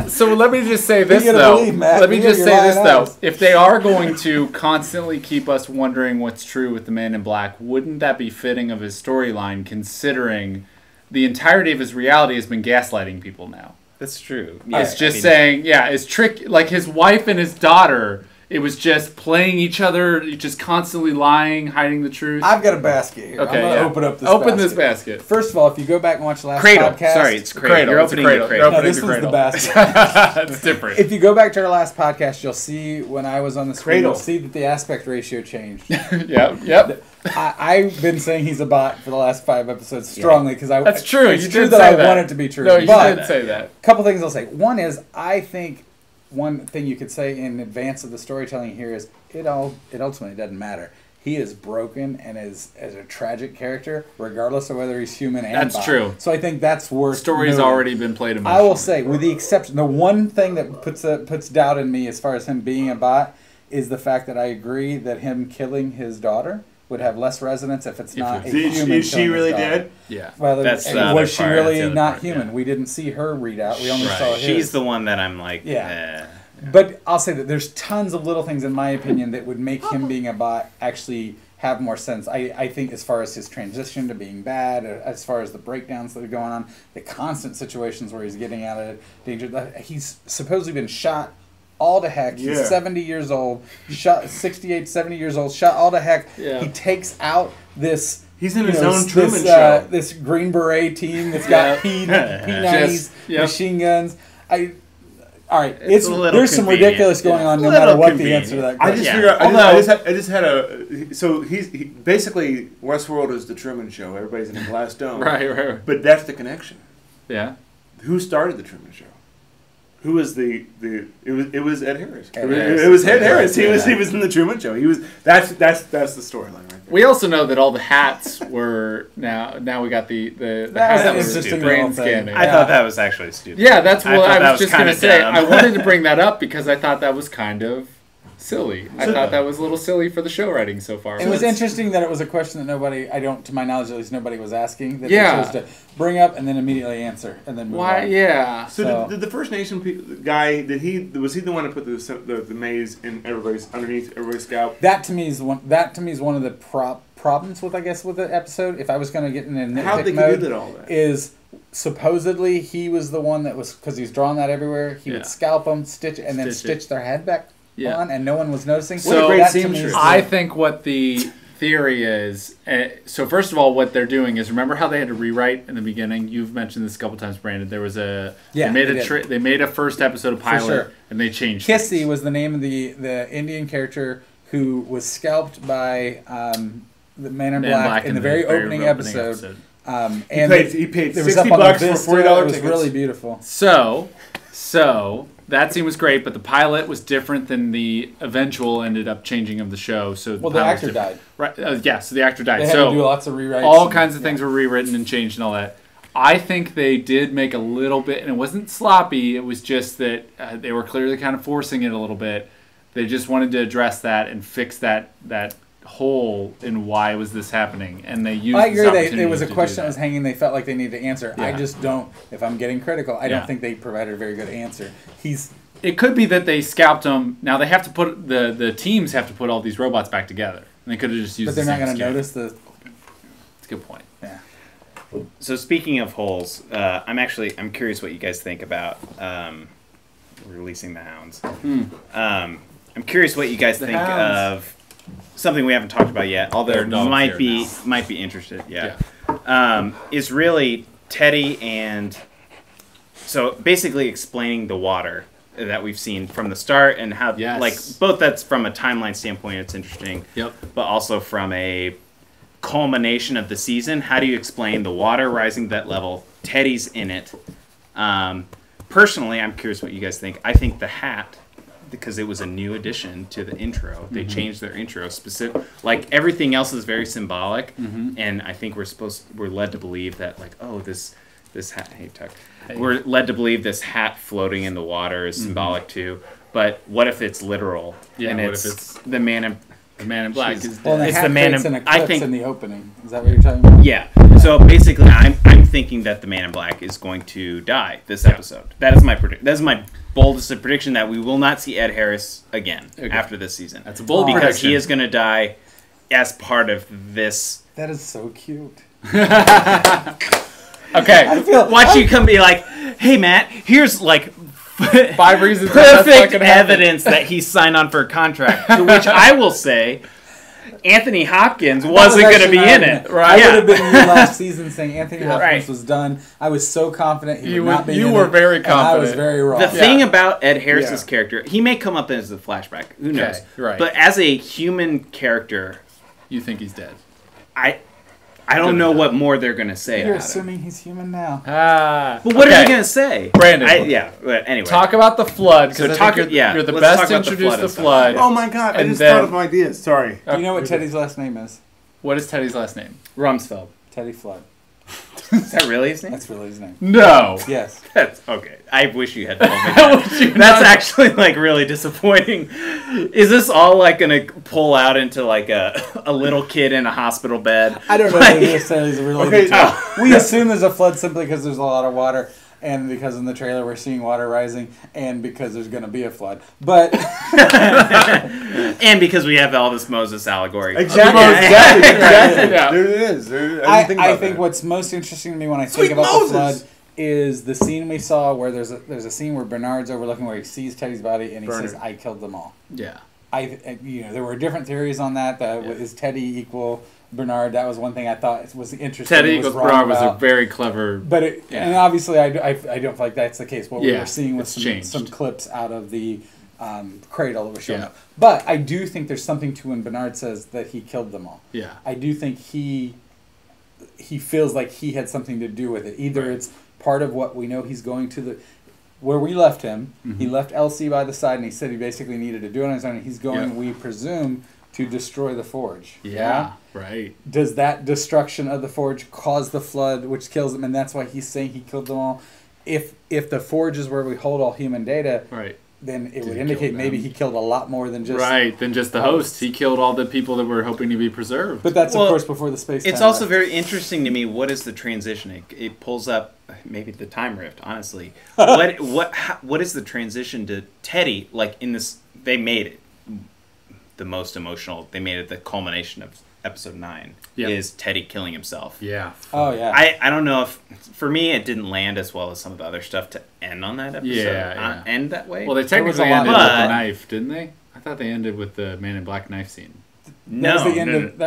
So let me just say this though. Let me just say this though. If they are going to constantly keep us wondering what's true with the Man in Black, wouldn't that be fitting of his storyline, considering the entirety of his reality has been gaslighting people now? That's true. It's just saying, it's trick. Like his wife and his daughter, it was just playing each other, just constantly lying, hiding the truth. I've got a basket here. Okay, I'm going to open this basket. First of all, if you go back and watch the last podcast... Sorry, it's Cradle. You're opening the Cradle. No, this was the basket. It's different. If you go back to our last podcast, you'll see when I was on the screen, you'll see that the aspect ratio changed. Yep. I've been saying he's a bot for the last 5 episodes strongly because that's true. It's true that I want it to be true. No, you did say that. A couple things I'll say. One is I think one thing you could say in advance of the storytelling here is it ultimately doesn't matter. He is broken and is as a tragic character, regardless of whether he's human and That's bot. true. So I think that's worth. Story's already been played emotionally. I will say, with the exception, the one thing that puts doubt in me as far as him being a bot is the fact that I agree that him killing his daughter would have less resonance if it's not a human. Is she really dead? Yeah. Well, was she really not human? Yeah. We didn't see her readout. We only saw his. She's the one that I'm like, yeah. But I'll say that there's tons of little things, in my opinion, that would make him being a bot actually have more sense. I think as far as his transition to being bad, as far as the breakdowns that are going on, the constant situations where he's getting out of danger. He's supposedly been shot all to heck. He's 70 years old, shot 68, 70 years old, shot all to heck. Yeah. He takes out this... He's in his own Truman show. This Green Beret team that's got P90s, machine guns. All right, there's some ridiculous going on no matter what the answer to that question. I just had a... So he basically, Westworld is the Truman Show. Everybody's in a glass dome. Right. But that's the connection. Yeah. Who started the Truman Show? Who was it was Ed Harris. It was Ed Harris. He was in the Truman Show. That's the storyline right there. We also know that all the hats were now we got the that was interesting brain scanning. I thought that was actually stupid. Yeah, that's what I was just going to say. Dumb. I wanted to bring that up because I thought that was kind of silly. I thought that was a little silly for the show writing so far. It was interesting that it was a question that to my knowledge at least, nobody was asking. That they chose to bring up and then immediately answer and then move on. Yeah. So did the First Nation guy? Was he the one to put the maze in underneath everybody's scalp? That to me is one of the problems with the episode. If I was going to get in a nitpick mode, is supposedly he was the one that was, because he's drawn that everywhere. He would scalp them, stitch their head back. On, and no one was noticing. So I think what the theory is, so first of all, what they're doing is, remember how they had to rewrite in the beginning? You've mentioned this a couple times, Brandon. There was they made a first episode of pilot and they changed Kissy things. was the name of the Indian character who was scalped by the Man in Black in the very opening episode. And he paid $60 for $40 tickets. It was really beautiful. So that scene was great, but the pilot was different than the eventual ended up changing of the show. So the actor died. Right? So the actor died. They had to do lots of rewrites. All kinds of things were rewritten and changed and all that. I think they did make a little bit, and it wasn't sloppy. It was just that they were clearly kind of forcing it a little bit. They just wanted to address that and fix that hole in why was this happening, and they used. I agree. It was a question that was hanging. They felt like they needed to answer. Yeah. I just don't. If I'm getting critical, I don't think they provided a very good answer. It could be that they scalped him. Now they have to put the teams have to put all these robots back together. And they could have just used. But they're not going to notice the. That's a good point. Yeah. So speaking of holes, I'm curious what you guys think about releasing the hounds. I'm curious what you guys think of something we haven't talked about yet, although might be interested. Is really Teddy and so basically explaining the water that we've seen from the start and how like both that's from a timeline standpoint it's interesting. But also from a culmination of the season, how do you explain the water rising to that level? Teddy's in it. Personally, I'm curious what you guys think. I think the hat, because it was a new addition to the intro, they changed their intro specific. Like everything else is very symbolic, and I think we're led to believe that like, oh, this hat. Hey, Tuck. We're led to believe this hat floating in the water is symbolic too. But what if it's literal? Yeah. And What it's if it's the man in black? Well, it's the man in. I think in the opening. Is that what you're talking about? Yeah. So basically, I'm thinking that the Man in Black is going to die this episode. That is my prediction. That is my boldest prediction that we will not see Ed Harris again after this season. That's a bold because prediction. he is going to die as part of this. That is so cute. Okay, watch you come be like, hey Matt, here's like 5 reasons perfect evidence that he signed on for a contract. To which I will say, Anthony Hopkins wasn't going to be in it. Right? I would have been in last season saying Anthony Hopkins was done. I was so confident he would not be in it. You were very confident. I was very wrong. The thing about Ed Harris's character, he may come up as a flashback. Who knows? Right. But as a human character, you think he's dead. I don't know what more they're going to say. You're assuming he's human now. But what are they going to say? Brandon. But anyway. Talk about the flood, because you're the best to introduce the flood. Oh my god, I just thought of an idea. Sorry. Do you know what Teddy's last name is? What is Teddy's last name? Rumsfeld. Teddy Flood. Is that really his name? That's really his name. No. Yes. That's okay. I wish you had told me that. That's actually like really disappointing. Is this all like gonna pull out into like a little kid in a hospital bed? I don't know if it necessarily is related to it. We assume there's a flood simply because there's a lot of water, and because in the trailer we're seeing water rising, and because there's going to be a flood. But and because we have Elvis Moses allegory. Exactly. Yeah. There it is. I think what's most interesting to me when I think about the flood is the scene we saw where there's a scene where Bernard's overlooking where he sees Teddy's body and he says, "I killed them all." Yeah. There were different theories on that. Is Teddy equal Bernard? That was one thing I thought was interesting. Teddy equals Bernard was a very clever. But and obviously I don't feel like that's the case. What we were seeing was some clips out of the cradle that were showing up. But I do think there's something to when Bernard says that he killed them all. Yeah. I do think he feels like he had something to do with it. Either it's part of what we know he's going to where we left him. He left LC by the side and he said he basically needed to do it on his own. And he's going, we presume, to destroy the forge. Yeah, right. Does that destruction of the forge cause the flood, which kills him? And that's why he's saying he killed them all. If the forge is where we hold all human data, then it would indicate maybe he killed a lot more than just the host. He killed all the people that were hoping to be preserved. But that's of course before the space. It's also very interesting to me. What is the transition? It pulls up maybe the time rift. Honestly, what is the transition to Teddy? Like in this, they made it the most emotional. They made it the culmination of episode 9. Is Teddy killing himself? Yeah. Oh yeah. I don't know if for me it didn't land as well as some of the other stuff to end on that episode. End that way. Well, they technically ended with the knife, didn't they? I thought they ended with the Man in Black knife scene. That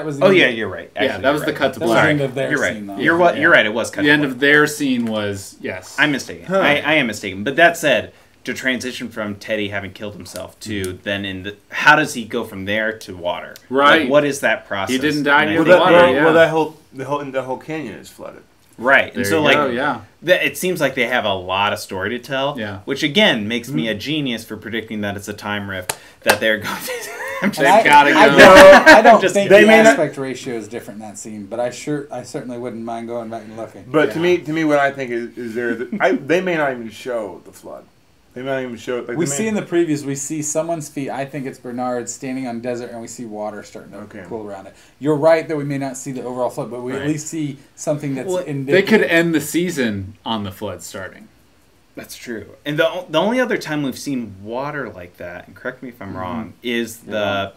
was the end. You're right. Actually, that was the cut to black. That was the end of their you're right. scene, though. You're right. It was cut to black. The end of their scene was I'm mistaken. I am mistaken. But that said, to transition from Teddy having killed himself to then how does he go from there to water? Right. Like, what is that process? He didn't die near the water. Well, the whole canyon is flooded. Right. There and so go, it seems like they have a lot of story to tell. Yeah. Which again makes me a genius for predicting that it's a time rift that they're going to I don't think the aspect ratio is different in that scene, but I certainly wouldn't mind going back and looking. But to me, what I think is they may not even show the flood. They may not even show it. We see in the previews, we see someone's feet. I think it's Bernard standing on desert, and we see water starting to pool around it. You're right that we may not see the overall flood, but we at least see something that's indicative. They could end the season on the flood starting. That's true. And the only other time we've seen water like that, and correct me if I'm wrong, is the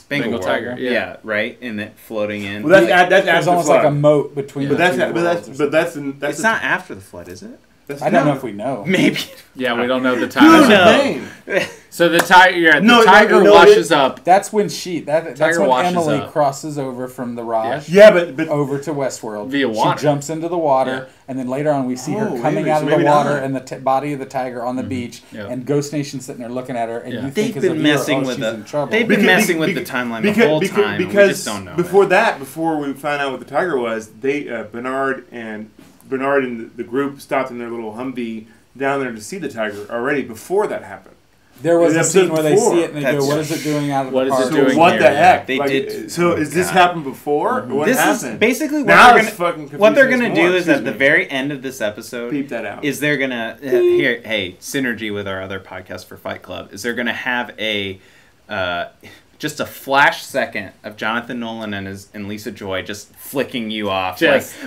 Bengal tiger. Yeah, right, and it floating in. Well, that's almost like a moat between. But that's it's not after the flood, is it? I don't know if we know. Maybe. Yeah, we don't know the time. So the tiger washes up. That's when that's when Emily crosses over from the Raj. Yeah, but over to Westworld via water. She jumps into the water, and then later on we see her coming out of the water and the body of the tiger on the beach, and Ghost Nation sitting there looking at her, and you think they've been messing with the timeline the whole time. Because we just don't know before we found out what the tiger was, Bernard and the group stopped in their little Humvee down there to see the tiger already before that happened. There was a scene where they see it and they go, "What is it doing out of the park? What the heck?" They did. So is this happened before? Or what happened? Is basically what they're gonna do is at the very end of this episode. Beep that out. Is they're gonna synergy with our other podcast for Fight Club? Is they're gonna have just a flash second of Jonathan Nolan and Lisa Joy just flicking you off.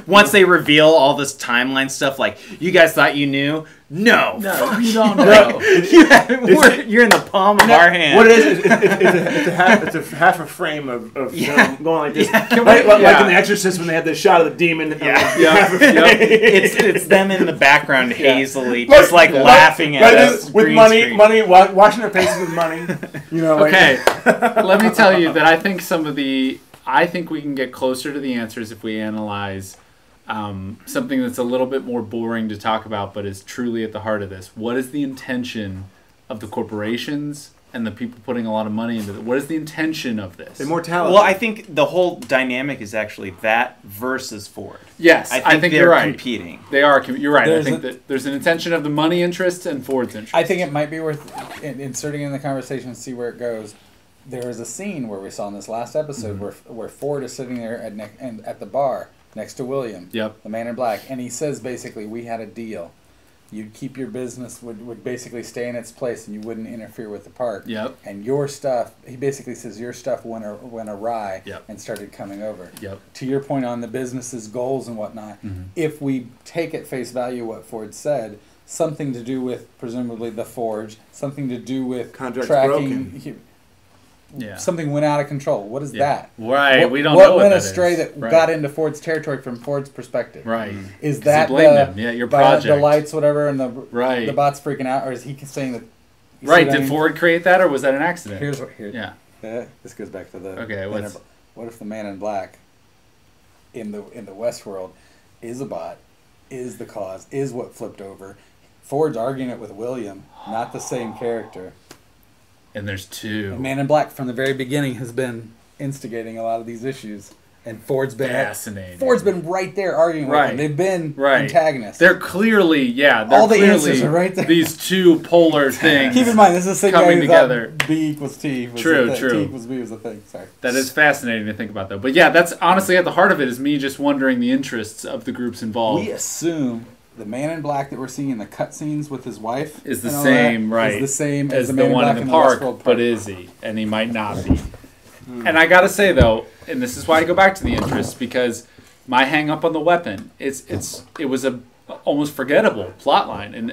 Once they reveal all this timeline stuff, like, you guys thought you knew? No, you don't know. You're in the palm of our hand. What it is, it's a half a frame of film going like this. Like in The Exorcist when they had the shot of the demon. It's them in the background hazily, just laughing at us. With money, washing their faces with money. Okay, let me tell you that I think I think we can get closer to the answers if we analyze something that's a little bit more boring to talk about, but is truly at the heart of this. What is the intention of the corporations and the people putting a lot of money into it? What is the intention of this? Immortality. Well, I think the whole dynamic is actually that versus Ford. Yes, I think they're you're right. competing. They are. You're right. I think that there's an intention of the money interest and Ford's interest. I think it might be worth inserting in the conversation and see where it goes. There is a scene where we saw in this last episode where Ford is sitting there at the bar next to William, the man in black, and he says basically, we had a deal. You'd keep your business, would basically stay in its place, and you wouldn't interfere with the park. Yep. And your stuff, he basically says your stuff went awry and started coming over. Yep. To your point on the business's goals and whatnot, if we take at face value what Ford said, something to do with presumably the forge, something to do with contracts tracking. Broken. Something went out of control. What is that? Right. We don't know what went that astray is. that got into Ford's territory from Ford's perspective. Right. Is that your project, the lights, whatever, and the bot's freaking out, or is he saying that? Right. Did Ford create that, or was that an accident? This goes back to the. Okay. What if the man in black in the Westworld is a bot, is the cause, is what flipped over? Ford's arguing it with William, not the same character. And there's two. And Man in Black from the very beginning has been instigating a lot of these issues, and Ford's been fascinating. Ford's been right there arguing with them. They've been antagonists. They're clearly, all the answers are right there. These two polar things. Keep in mind, this is the same coming guy together. B equals T. True. T equals B was the thing. Sorry. That is fascinating to think about, though. But yeah, that's honestly at the heart of it is me just wondering the interests of the groups involved. We assume the Man in Black that we're seeing in the cutscenes with his wife is the same, Is the same as the Man one in the park, but is he? And he might not be. And I gotta say though, and this is why I go back to the interest, because my hang up on the weapon, it was a almost forgettable plot line, and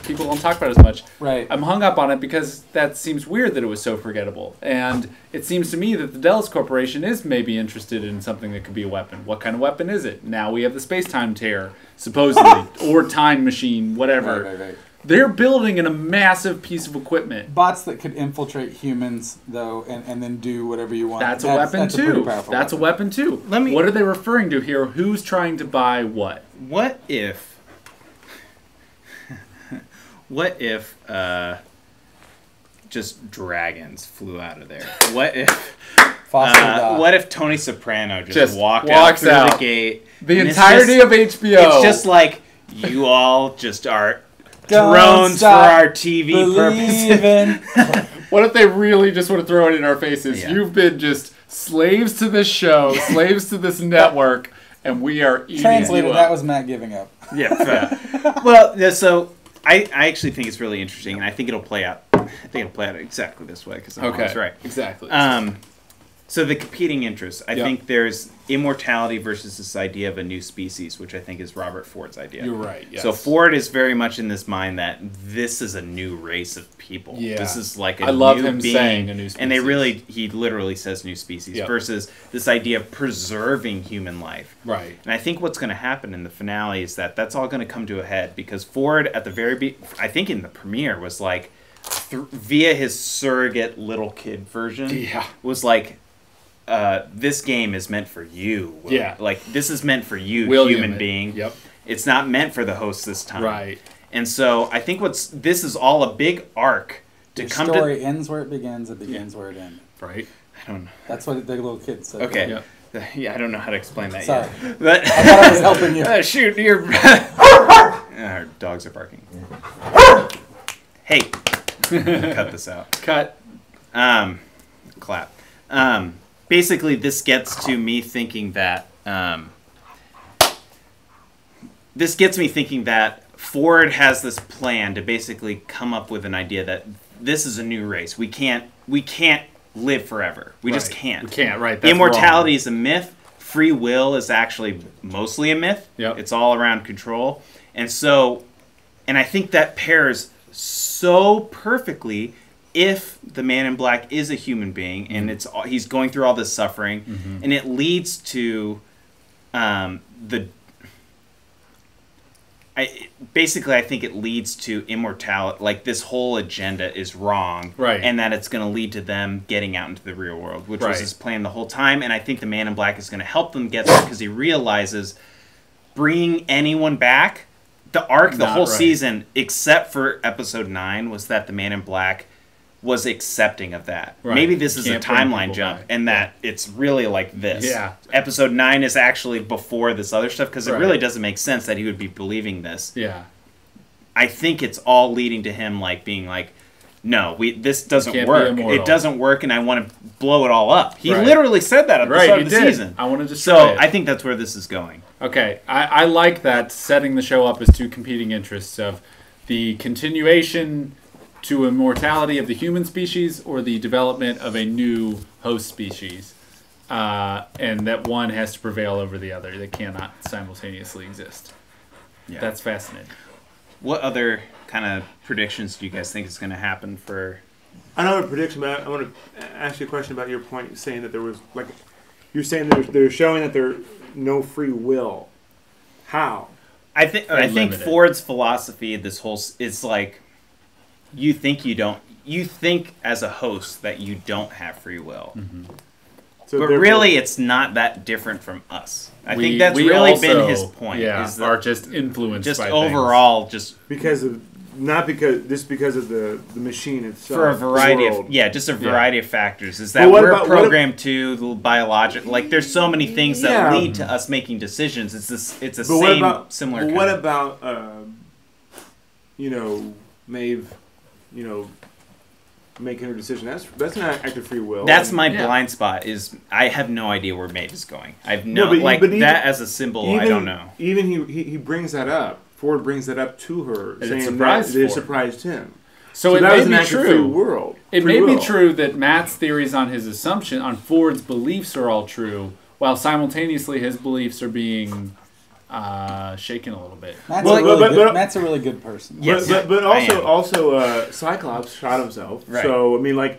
people don't talk about it as much. Right. I'm hung up on it because that seems weird that it was so forgettable, and it seems to me that the Delos Corporation is maybe interested in something that could be a weapon. What kind of weapon is it? Now we have the space-time tear, supposedly, or time machine, whatever. Right. They're building in a massive piece of equipment. Bots that could infiltrate humans, though, and then do whatever you want. That's a weapon too. That's a weapon too. What are they referring to here? Who's trying to buy what? What if just dragons flew out of there? What if Tony Soprano just walked out through the gate? The entirety of HBO. It's just like, you all just are drones for our TV purposes. What if they really just want to throw it in our faces? Yeah. You've been just slaves to this show, slaves to this network, and we are eating Translated, that was Matt giving up. Yeah. Well, so I actually think it's really interesting, and I think it'll play out. Exactly this way because I'm always right. Exactly. So the competing interests. I think there's immortality versus this idea of a new species, which I think is Robert Ford's idea. You're right. Yes. So Ford is very much in this mind that this is a new race of people. Yeah. This is like a new being, saying a new species. And he literally says new species versus this idea of preserving human life. Right. And I think what's going to happen in the finale is that that's all going to come to a head because Ford at the very I think in the premiere was like via his surrogate little kid version was like this game is meant for you. Yeah. Like, this is meant for you, human being. Yep. It's not meant for the host this time. Right. And so I think this is all a big arc to come to... The story ends where it begins where it ends. Right. I don't know. That's what the little kid said. Okay. Yep. Yeah, I don't know how to explain that Sorry. yet. But I thought I was helping you. Shoot, our dogs are barking. Hey. Cut this out. Cut. Clap. Basically, this gets to me thinking that Ford has this plan to basically come up with an idea that this is a new race. We can't live forever. We just can't. We can't. Right. That's Immortality wrong. is a myth. Free will is actually mostly a myth. Yep. It's all around control, and I think that pairs so perfectly. If the Man in Black is a human being and he's going through all this suffering, and it leads to I think it leads to immortality. Like this whole agenda is wrong, right? And that it's going to lead to them getting out into the real world, which was his plan the whole time. And I think the Man in Black is going to help them get there because he realizes bringing anyone back. The arc, the whole season, except for episode 9, was that the Man in Black was accepting of that. Right. Maybe this is a timeline jump and that it's really like this. Yeah. Episode 9 is actually before this other stuff because it really doesn't make sense that he would be believing this. Yeah. I think it's all leading to him like being like, no, this doesn't work. It doesn't work and I want to blow it all up. He literally said that at the start of the season. I want to destroy it. I think that's where this is going. Okay. I like that, setting the show up as two competing interests of the continuation to immortality of the human species or the development of a new host species. And that one has to prevail over the other. They cannot simultaneously exist. Yeah. That's fascinating. What other kind of predictions do you guys think is going to happen for... I don't have a prediction, but I want to ask you a question about your point, saying that there was, like, you're saying they're showing that there's no free will. How? I think Ford's philosophy of this whole is like, you think as a host that you don't have free will. Mm-hmm. So but really, it's not that different from us. I think that's really also been his point. Yeah, is are just influenced just by overall, things. Just because of because of the machine itself. For a variety of just a variety of factors. Is that we're programmed to the biological? Like, there's so many things that lead to us making decisions. It's a similar. But what about Maeve, making her decision? That's not active free will. That's my blind spot. Is I have no idea where Maeve is going. I've that as a symbol. I don't know. Even he brings that up. Ford brings that up to her, and saying that it surprised him. So it that may be true. World. It may be true that Matt's theories on his assumption on Ford's beliefs are all true, while simultaneously his beliefs are being shaken a little bit. Matt's a really good person. Yes, but also Cyclops shot himself. Right. So I mean,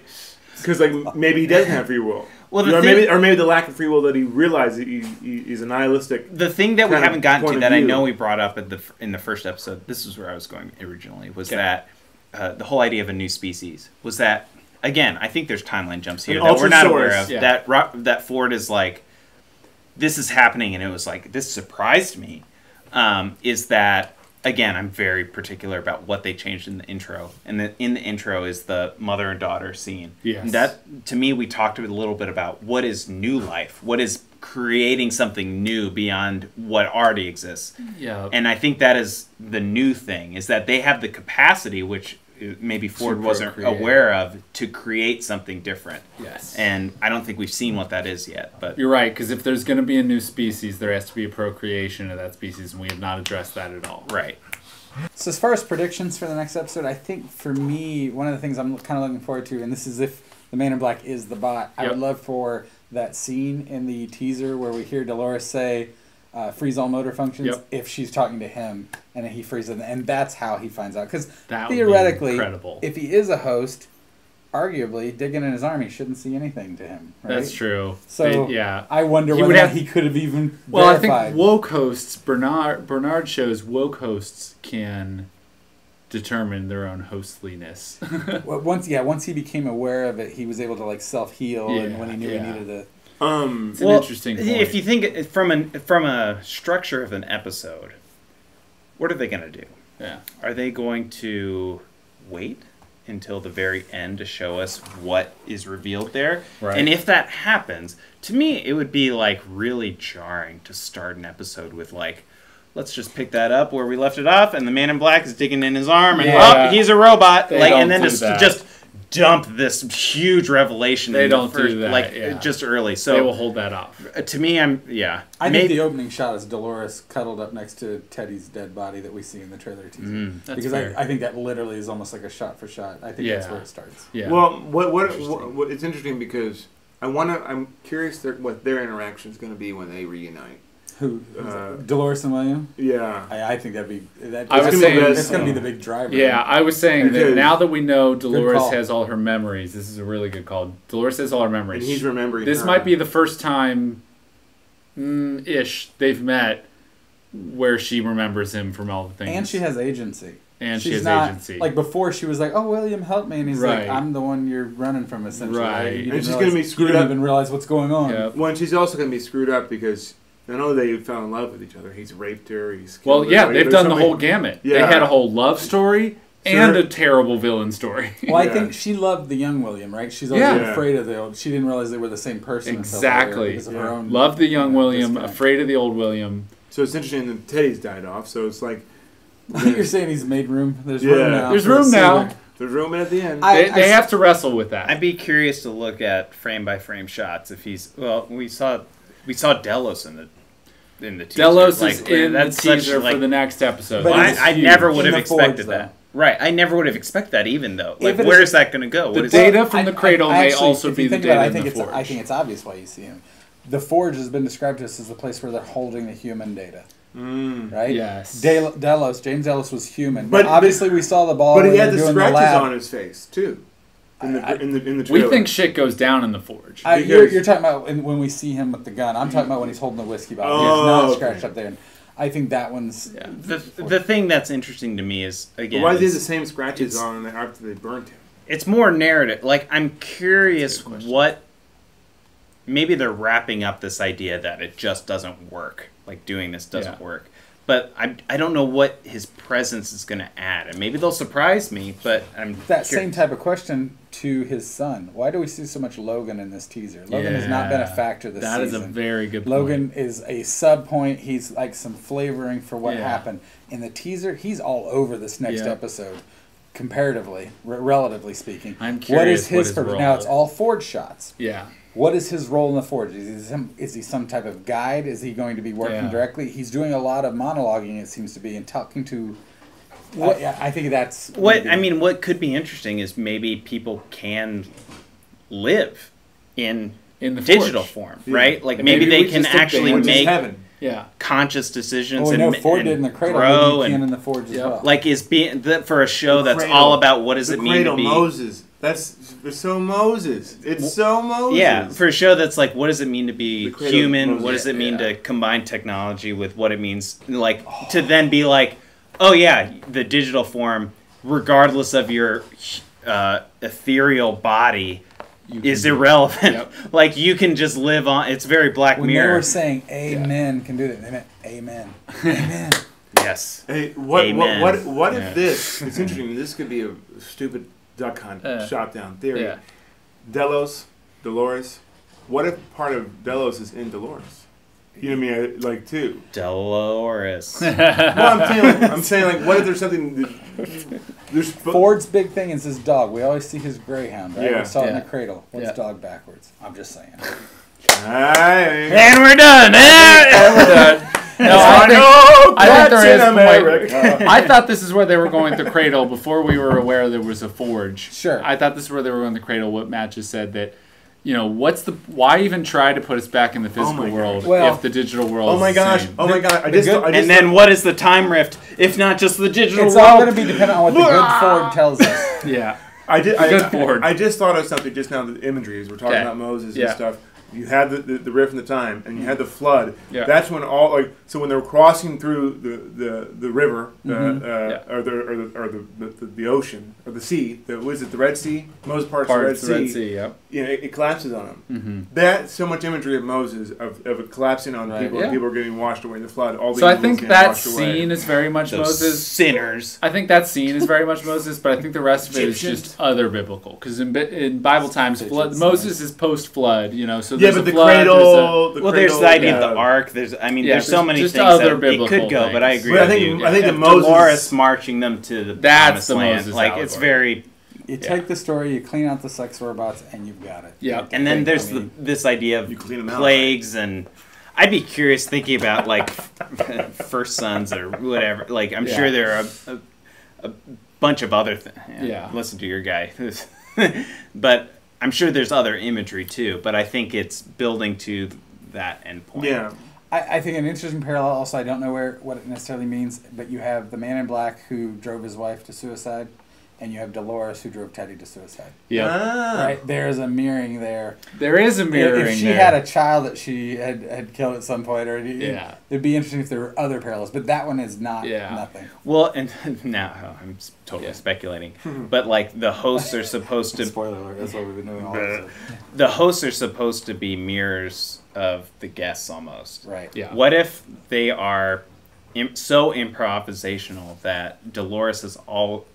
because maybe he doesn't have free will. Well, maybe the lack of free will that he realized he's a nihilistic. The thing that we haven't gotten to that I know we brought up in the first episode. This is where I was going originally. Was that the whole idea of a new species? Was that again? I think there's timeline jumps here that we're not aware of. Yeah. That Ford is like, this is happening, and it was like this surprised me. Is that again? I'm very particular about what they changed in the intro, and in the intro is the mother and daughter scene. Yes. And that to me, we talked a little bit about what is new life, what is creating something new beyond what already exists. Yeah. And I think that is the new thing, is that they have the capacity, which maybe Ford wasn't aware of, to create something different. Yes. And I don't think we've seen what that is yet. But you're right, because if there's going to be a new species, there has to be a procreation of that species, and we have not addressed that at all. Right. So as far as predictions for the next episode, I think for me, one of the things I'm kind of looking forward to, and this is if the Man in Black is the bot, I would love for that scene in the teaser where we hear Dolores say, freeze all motor functions, if she's talking to him, and then he freezes them. And that's how he finds out. Because theoretically, if he is a host, arguably, digging in his arm, he shouldn't see anything to him. Right? That's true. So I wonder whether he could have even verified. I think woke hosts, Bernard shows woke hosts can determine their own hostliness. Once he became aware of it, he was able to like self-heal, and when he knew he needed to... it's an interesting point. If you think from a structure of an episode, what are they going to do? Yeah. Are they going to wait until the very end to show us what is revealed there? Right. And if that happens, to me, it would be like really jarring to start an episode with like, let's just pick that up where we left it off, and the man in black is digging in his arm, and he's a robot. And then just dump this huge revelation. They don't do that. Just early. So they will hold that off. To me, I think the opening shot is Dolores cuddled up next to Teddy's dead body that we see in the trailer teaser. Because I think that literally is almost like a shot for shot. I think that's where it starts. Yeah. Well, what it's interesting because I'm curious what their interaction is going to be when they reunite. Who? Dolores and William? Yeah. I think it's going to be the big driver. Yeah, I was saying that now that we know Dolores has all her memories, this is a really good call. Dolores has all her memories. And he's remembering This might be the first time, ish, they've met where she remembers him from all the things. And she has agency. She's not, agency. Like before, she was like, "Oh, William, help me," and he's like, "I'm the one you're running from, essentially." Right. And she's going to be screwed up. You didn't even realize what's going on. Yep. Well, and she's also going to be screwed up because not only they fell in love with each other, he's raped her. He's killed her. They've done the whole gamut. Yeah. They had a whole love story and a terrible villain story. Well, I think she loved the young William, right? She's always afraid of the old. She didn't realize they were the same person. Exactly. Because of her own loved the young William, afraid of the old William. So it's interesting that Teddy's died off. So it's like. You're saying he's made room? There's room now. There's room now. There's room at the end. They have to wrestle with that. I'd be curious to look at frame by frame shots if he's we saw Delos in the teaser. Delos is in the teaser for the next episode. But I never would have expected that. Right, I never would have expected that even though. Like, where is that going to go? The data from the cradle may also be the data in the Forge. I think it's obvious why you see him. The Forge has been described to us as the place where they're holding the human data. Right? Yes. James Delos was human. But obviously we saw the ball. But he had the scratches on his face, too. In the trailer. We think shit goes down in the Forge. You're talking about when we see him with the gun. I'm talking about when he's holding the whiskey bottle. He's not scratched up there. And I think that one's... Yeah. The thing that's interesting to me is, again... But why is he the same scratches on after they burnt him? It's more narrative. Like, I'm curious what... Maybe they're wrapping up this idea that it just doesn't work. Like, doing this doesn't work. But I don't know what his presence is going to add. And maybe they'll surprise me, but I'm same type of question to his son. Why do we see so much Logan in this teaser? Logan has not been a factor this season. That is a very good point. Logan is a sub-point. He's like some flavoring for what happened. In the teaser, he's all over this next episode, comparatively, relatively speaking. I'm curious what is his role? Now, it's all Forge shots. Yeah. What is his role in the Forge? Is he some type of guide? Is he going to be working directly? He's doing a lot of monologuing, it seems to be, and talking to... I think that's... What could be interesting is maybe people can live in the digital form, right? Like maybe they can actually make conscious decisions and Ford did in the cradle, grow and in the Forge as well. Like for a show that's all about what does it mean to be... Moses. It's so Moses. Yeah, for a show that's like, what does it mean to be human? What does it mean to combine technology with what it means, like, to then be like, oh yeah, the digital form, regardless of your ethereal body, is irrelevant. Yep. Like, you can just live on. It's very Black Mirror. When they were saying amen can do that, they meant amen. Amen. Yes. Hey, what if this? It's interesting. This could be a stupid duck hunt shot down theory. Yeah. Dolores. What if part of Delos is in Dolores? You know what I mean? Like, too. Dolores. Well, I'm saying, like, what if there's something... Ford's big thing is his dog. We always see his greyhound, right? We saw it in the cradle. What's dog backwards? I'm just saying. And we're done. No, I think there is point. I thought this is where they were going to cradle before we were aware there was a Forge. Sure. I thought this is where they were going to cradle. What Matt just said, that why even try to put us back in the physical world if the digital world is the same? Oh my god! And then what is the time rift if not just the digital world? It's all going to be dependent on what the good Ford tells us. Yeah. I just thought of something just now. The imagery, as we're talking about Moses and stuff. You had the rift in the time, and you had the flood. Yeah. That's when so when they were crossing through the river, or the ocean or the sea. Was it the Red Sea? Most parts of the Red Sea. Yep. It collapses on them. Mm-hmm. That's so much imagery of Moses of it collapsing on people, and people are getting washed away in the flood. So I think that scene is very much Moses. Sinners. I think that scene is very much Moses, but I think the rest of it is just other biblical. Because in Bible times, Moses is post-flood. So. Yeah, but the cradle. There's the idea of the ark. There's so many things that it could go. But I agree. But I think the Moses Dolores marching them to the promised land. Moses allegory. It's very. You take the story, you clean out the sex robots, and you've got it. Yeah, and then there's this idea of plagues, and I'd be curious thinking about first sons or whatever. I'm sure there are a bunch of other things. Listen to your guy, but. I'm sure there's other imagery too, but I think it's building to that endpoint. Yeah. I think an interesting parallel also, I don't know what it necessarily means, but you have the man in black who drove his wife to suicide, and you have Dolores who drove Teddy to suicide. Yeah. Right? There's a mirroring there. There is a mirroring there. If she had a child that she had killed at some point, it'd be interesting if there were other parallels, but that one is not nothing. Well, and now I'm totally speculating, but the hosts are supposed to... Spoiler alert, that's what we've been doing all episode. The hosts are supposed to be mirrors of the guests almost. Right. Yeah. What if they are so improvisational that Dolores is all...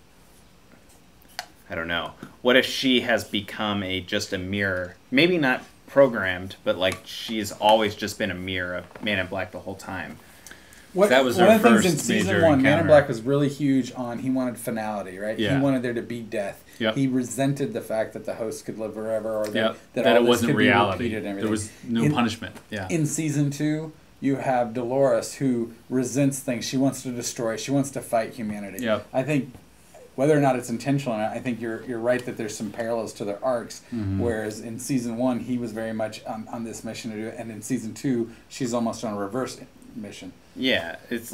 I don't know. What if she has become just a mirror? Maybe not programmed, but she's always just been a mirror of Man in Black the whole time. That was one her of the first things in season major 1. encounter. Man in Black was really huge on he wanted finality, right? Yeah. He wanted there to be death. Yep. He resented the fact that the host could live forever, or that it all wasn't could reality. Be repeated and everything. There was no punishment. Yeah. In season 2, you have Dolores who resents things. She wants to destroy. She wants to fight humanity. Yep. I think. Whether or not it's intentional, I think you're right that there's some parallels to their arcs. Mm-hmm. Whereas in season 1, he was very much on this mission to do it, and in season 2, she's almost on a reverse mission. Yeah, it's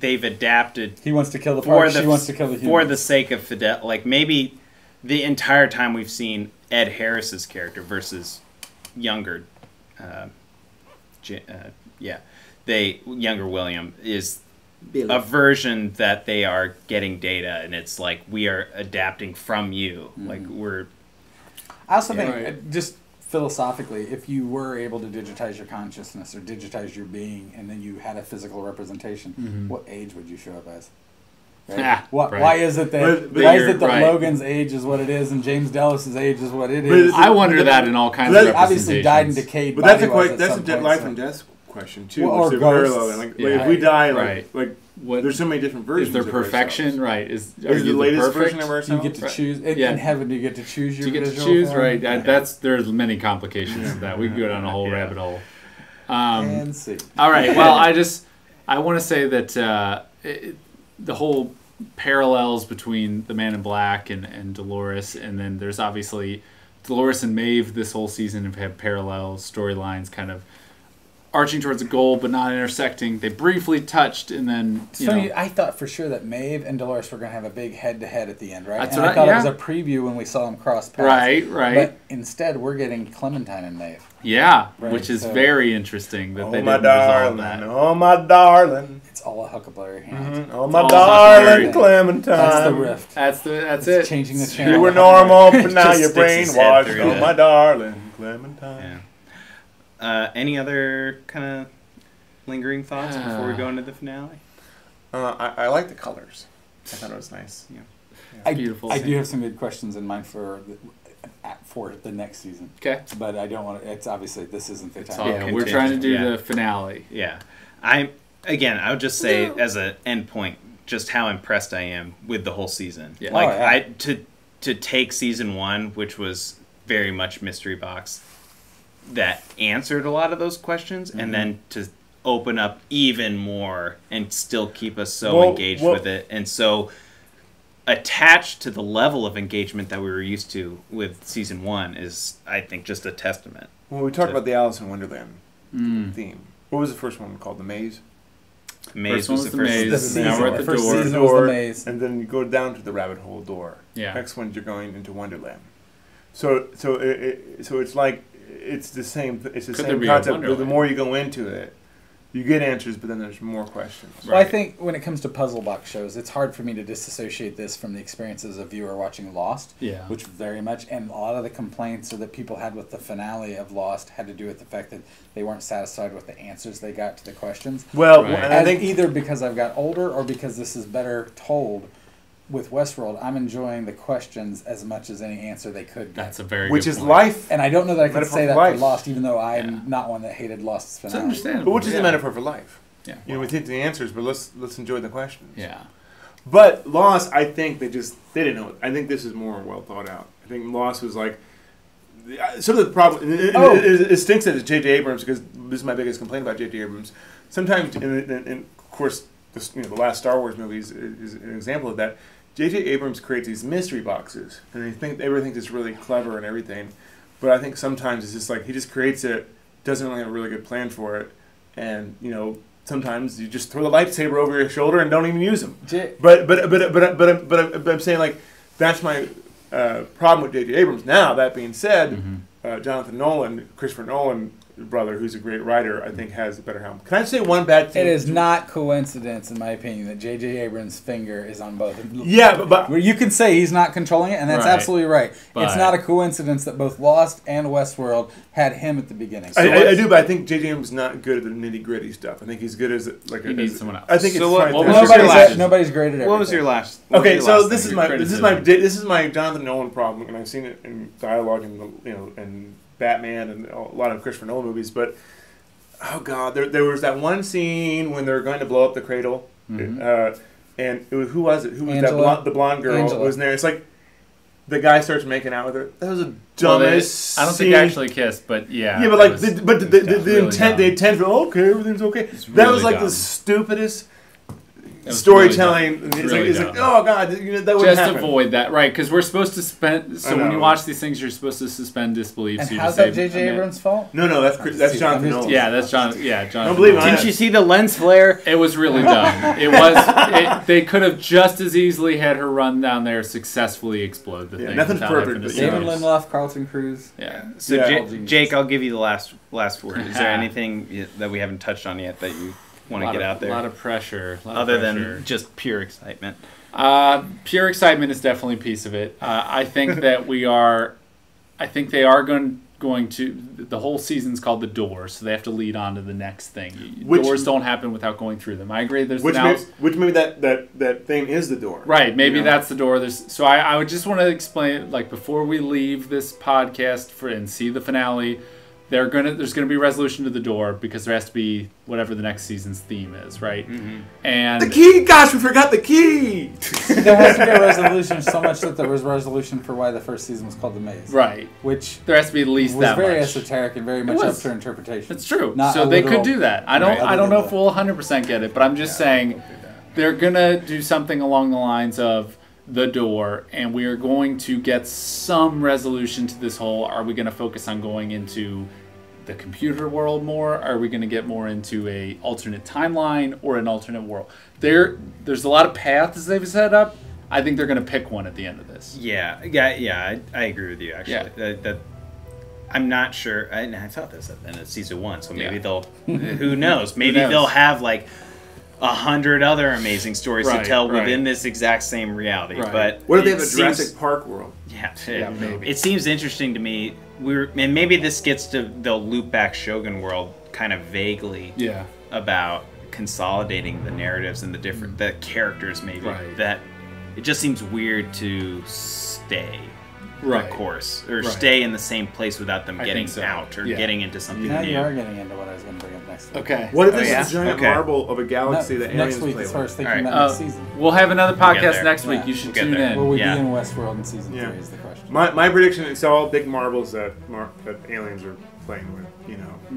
they've adapted. He wants to kill the parks. She wants to kill the humans. For the sake of maybe the entire time we've seen Ed Harris's character versus younger, younger William is. Billy. A version that they are getting data, and it's we are adapting from you. Mm-hmm. I also think, just philosophically, if you were able to digitize your consciousness or digitize your being, and then you had a physical representation, what age would you show up as? Right? Why is it that Logan's age is what it is, and James Dallas's age is what it is? I wonder that in all kinds of representations. Obviously, died and decayed. But that's a life and death question too. Or ghosts. If we die, there's so many different versions. Is there perfection? Right. Is the latest version of ourselves? You get to choose. In heaven, you get to choose your visual to choose, form. right? Yeah. There's many complications to that. We can go down a whole rabbit hole. And see. All right. Well, I want to say that the whole parallels between the Man in Black and Dolores, and then there's obviously Dolores and Maeve this whole season have had parallel storylines, kind of arching towards a goal but not intersecting. They briefly touched, and then it's funny. I thought for sure that Maeve and Dolores were going to have a big head-to-head at the end, right? That's and I thought it was a preview when we saw them cross paths. Right. But instead, we're getting Clementine and Maeve. Yeah, which is very interesting that they didn't resolve that. Oh, my darling. It's all a Huckleberry Hands. Mm-hmm. Oh, my darling Clementine. That's the rift. That's it. Changing the channel. You were normal, but now you're brainwashed. Oh, my darling Clementine. Yeah. Any other kind of lingering thoughts before we go into the finale? I like the colors. I thought it was nice. Yeah. Beautiful. I do have some good questions in mind for the next season. Okay. But I don't want to. It's obviously this isn't the time. Yeah, we're trying to do the finale. Yeah. I would just say as an end point, just how impressed I am with the whole season. Yeah. To take season 1, which was very much mystery box, that answered a lot of those questions, and then to open up even more and still keep us so engaged with it and so attached to the level of engagement that we were used to with season 1 is, I think, just a testament. Well, we talked about the Alice in Wonderland theme. What was the first one called? The Maze? Maze was the Maze. Now we're at the door. Season was the Maze. And then you go down to the rabbit hole door. Yeah. Next one, you're going into Wonderland. So it's like it's the same. It's the same concept. But the more you go into it, you get answers, but then there's more questions. Well, I think when it comes to puzzle box shows, it's hard for me to disassociate this from the experiences of viewer watching Lost. Yeah. Which very much, and a lot of the complaints that people had with the finale of Lost had to do with the fact that they weren't satisfied with the answers they got to the questions. Well, and I think either because I've got older or because this is better told. With Westworld, I'm enjoying the questions as much as any answer they could get. That's a very which good is point. life. And I don't know that I can say that life. for Lost, even though I'm not one that hated Lost's finale. It's understandable. But which is a metaphor for life. Yeah. You know, we think the answers, but let's enjoy the questions. Yeah. But Lost, I think they didn't know it. I think this is more well thought out. I think Lost was like some of the problem. It stinks that it's J.J. Abrams, because this is my biggest complaint about J.J. Abrams. Sometimes, and of course, the last Star Wars movies is an example of that. J.J. Abrams creates these mystery boxes, and everything is really clever and everything. But I think sometimes it's just like he just creates it, doesn't really have a really good plan for it, and sometimes you just throw the lightsaber over your shoulder and don't even use them. But I'm saying, like, that's my problem with J.J. Abrams. Now, that being said, Jonathan Nolan, Christopher Nolan, brother, who's a great writer, I think has a better helm. Can I say one bad thing? It is not coincidence, in my opinion, that J.J. Abrams' finger is on both. Yeah, but where you can say he's not controlling it, and that's absolutely right. It's not a coincidence that both Lost and Westworld had him at the beginning. So I do, but I think J.J. Abrams is not good at the nitty gritty stuff. I think he's good as he needs someone else. I think so it's nobody's great at everything. What was your last? Okay, so this is my Jonathan Nolan problem, and I've seen it in dialogue and Batman and a lot of Christopher Nolan movies, but. Oh God! There was that one scene when they were going to blow up the cradle, and it was, who was it? Who was Angela? the blonde girl Angela. who was in there? It's like the guy starts making out with her. That was the dumbest. I don't think they actually kissed, but yeah. Yeah, but like, the intent, the intent for okay, everything's okay. That was like the stupidest storytelling. Really it's like, oh God, that wouldn't just happen. avoid that, right? Because we're supposed to spend. So when you watch these things, you're supposed to suspend disbelief. And so you how's just that J.J. Abrams' fault? No, that's Jonathan Nolan. Yeah, that's John. Yeah, John. Don't believe Didn't you see the lens flare? It was really dumb. It was. They could have just as easily had her run down there, successfully explode the thing. Nothing's perfect. David Lindelof, Carlton Cruz. Yeah. So Jake, I'll give you the last word. Is there anything that we haven't touched on yet that you want to get out there? A lot of pressure. Other than just pure excitement. Pure excitement is definitely a piece of it. I think that we are. I think they are going to. The whole season's called The Door, so they have to lead on to the next thing. Doors don't happen without going through them. I agree. There's which maybe that thing is the door. Right. Maybe that's the door. So I would just want to explain, like, before we leave this podcast and see the finale. There's going to be resolution to the door because there has to be whatever the next season's theme is, right? Mm-hmm. And the key! Gosh, we forgot the key! There has to be a resolution, so much that there was resolution for why the first season was called The Maze. Right. Which there has to be at least that much. Was very esoteric and very much up to interpretation. It's true. So they could do that. I don't know if we'll 100% get it, but I'm just saying they're going to do something along the lines of the door, and we are going to get some resolution to this whole, are we going to focus on going into the computer world more? Are we going to get more into a alternate timeline or an alternate world? There's a lot of paths they've set up. I think they're going to pick one at the end of this. Yeah. I agree with you, actually. Yeah. I'm not sure. I thought this at the end of season 1, so maybe they'll. Who knows? Maybe they'll have like 100 other amazing stories to tell within this exact same reality. Right. But what if they have a Jurassic Park world? Yeah, maybe. It seems interesting to me. And maybe this gets to, they'll loop back Shogun World kind of vaguely about consolidating the narratives and the characters maybe. Right. That it just seems weird to stay the course or stay in the same place without them getting out or getting into something new. You are getting into what I was going to bring up next week. Okay. What if this is a giant marble of a galaxy that aliens play with? Next week, as far as thinking about next season. We'll have another podcast next week. You should tune in. Will we be in Westworld in season 3 is the question. My prediction is all big marbles that aliens are playing with,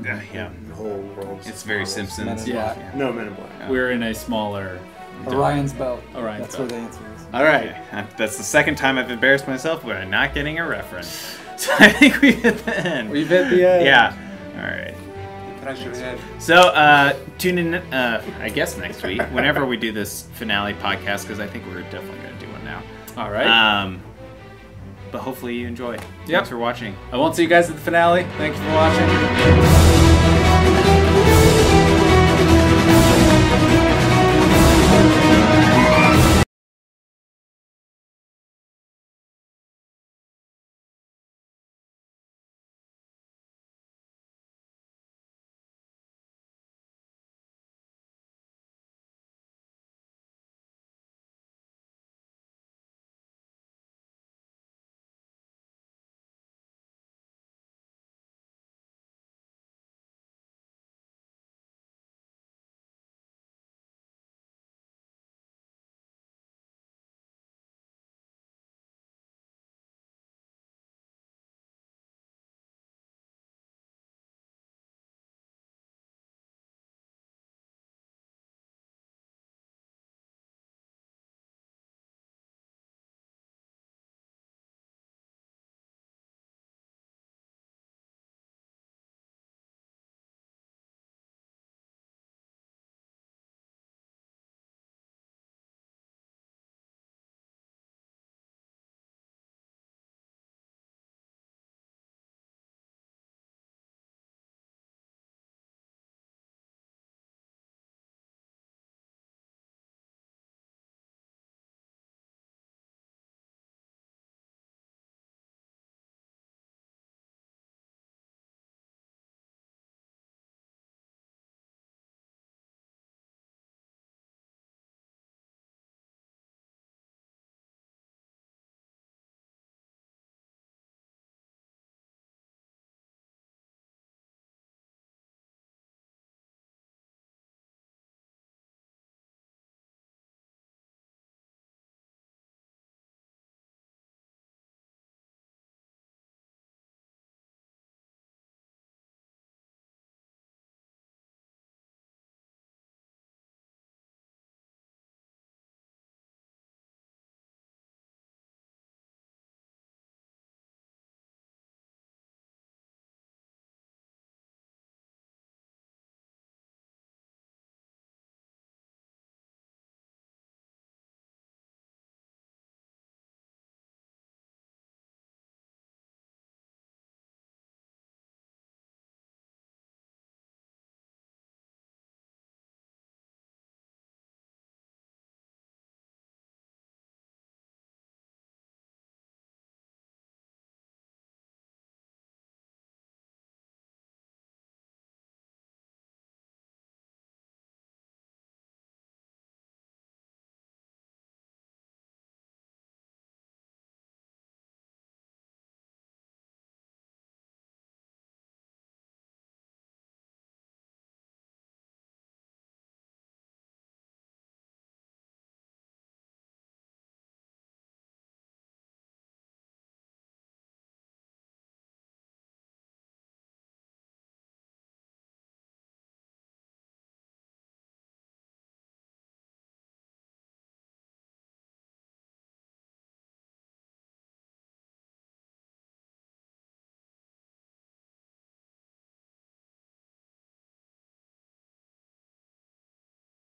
The whole world. It's very Simpsons. No, Men in Black. We're in a smaller Orion's belt. Orion's That's belt. where the answer is. All right. That's the second time I've embarrassed myself by not getting a reference. So I think we hit the end. We've hit the end. Yeah. All right. So tune in, I guess, next week, whenever we do this finale podcast, because I think we're definitely going to do one now. All right. But hopefully you enjoy. Yep. Thanks for watching. I won't see you guys at the finale. Thank you for watching.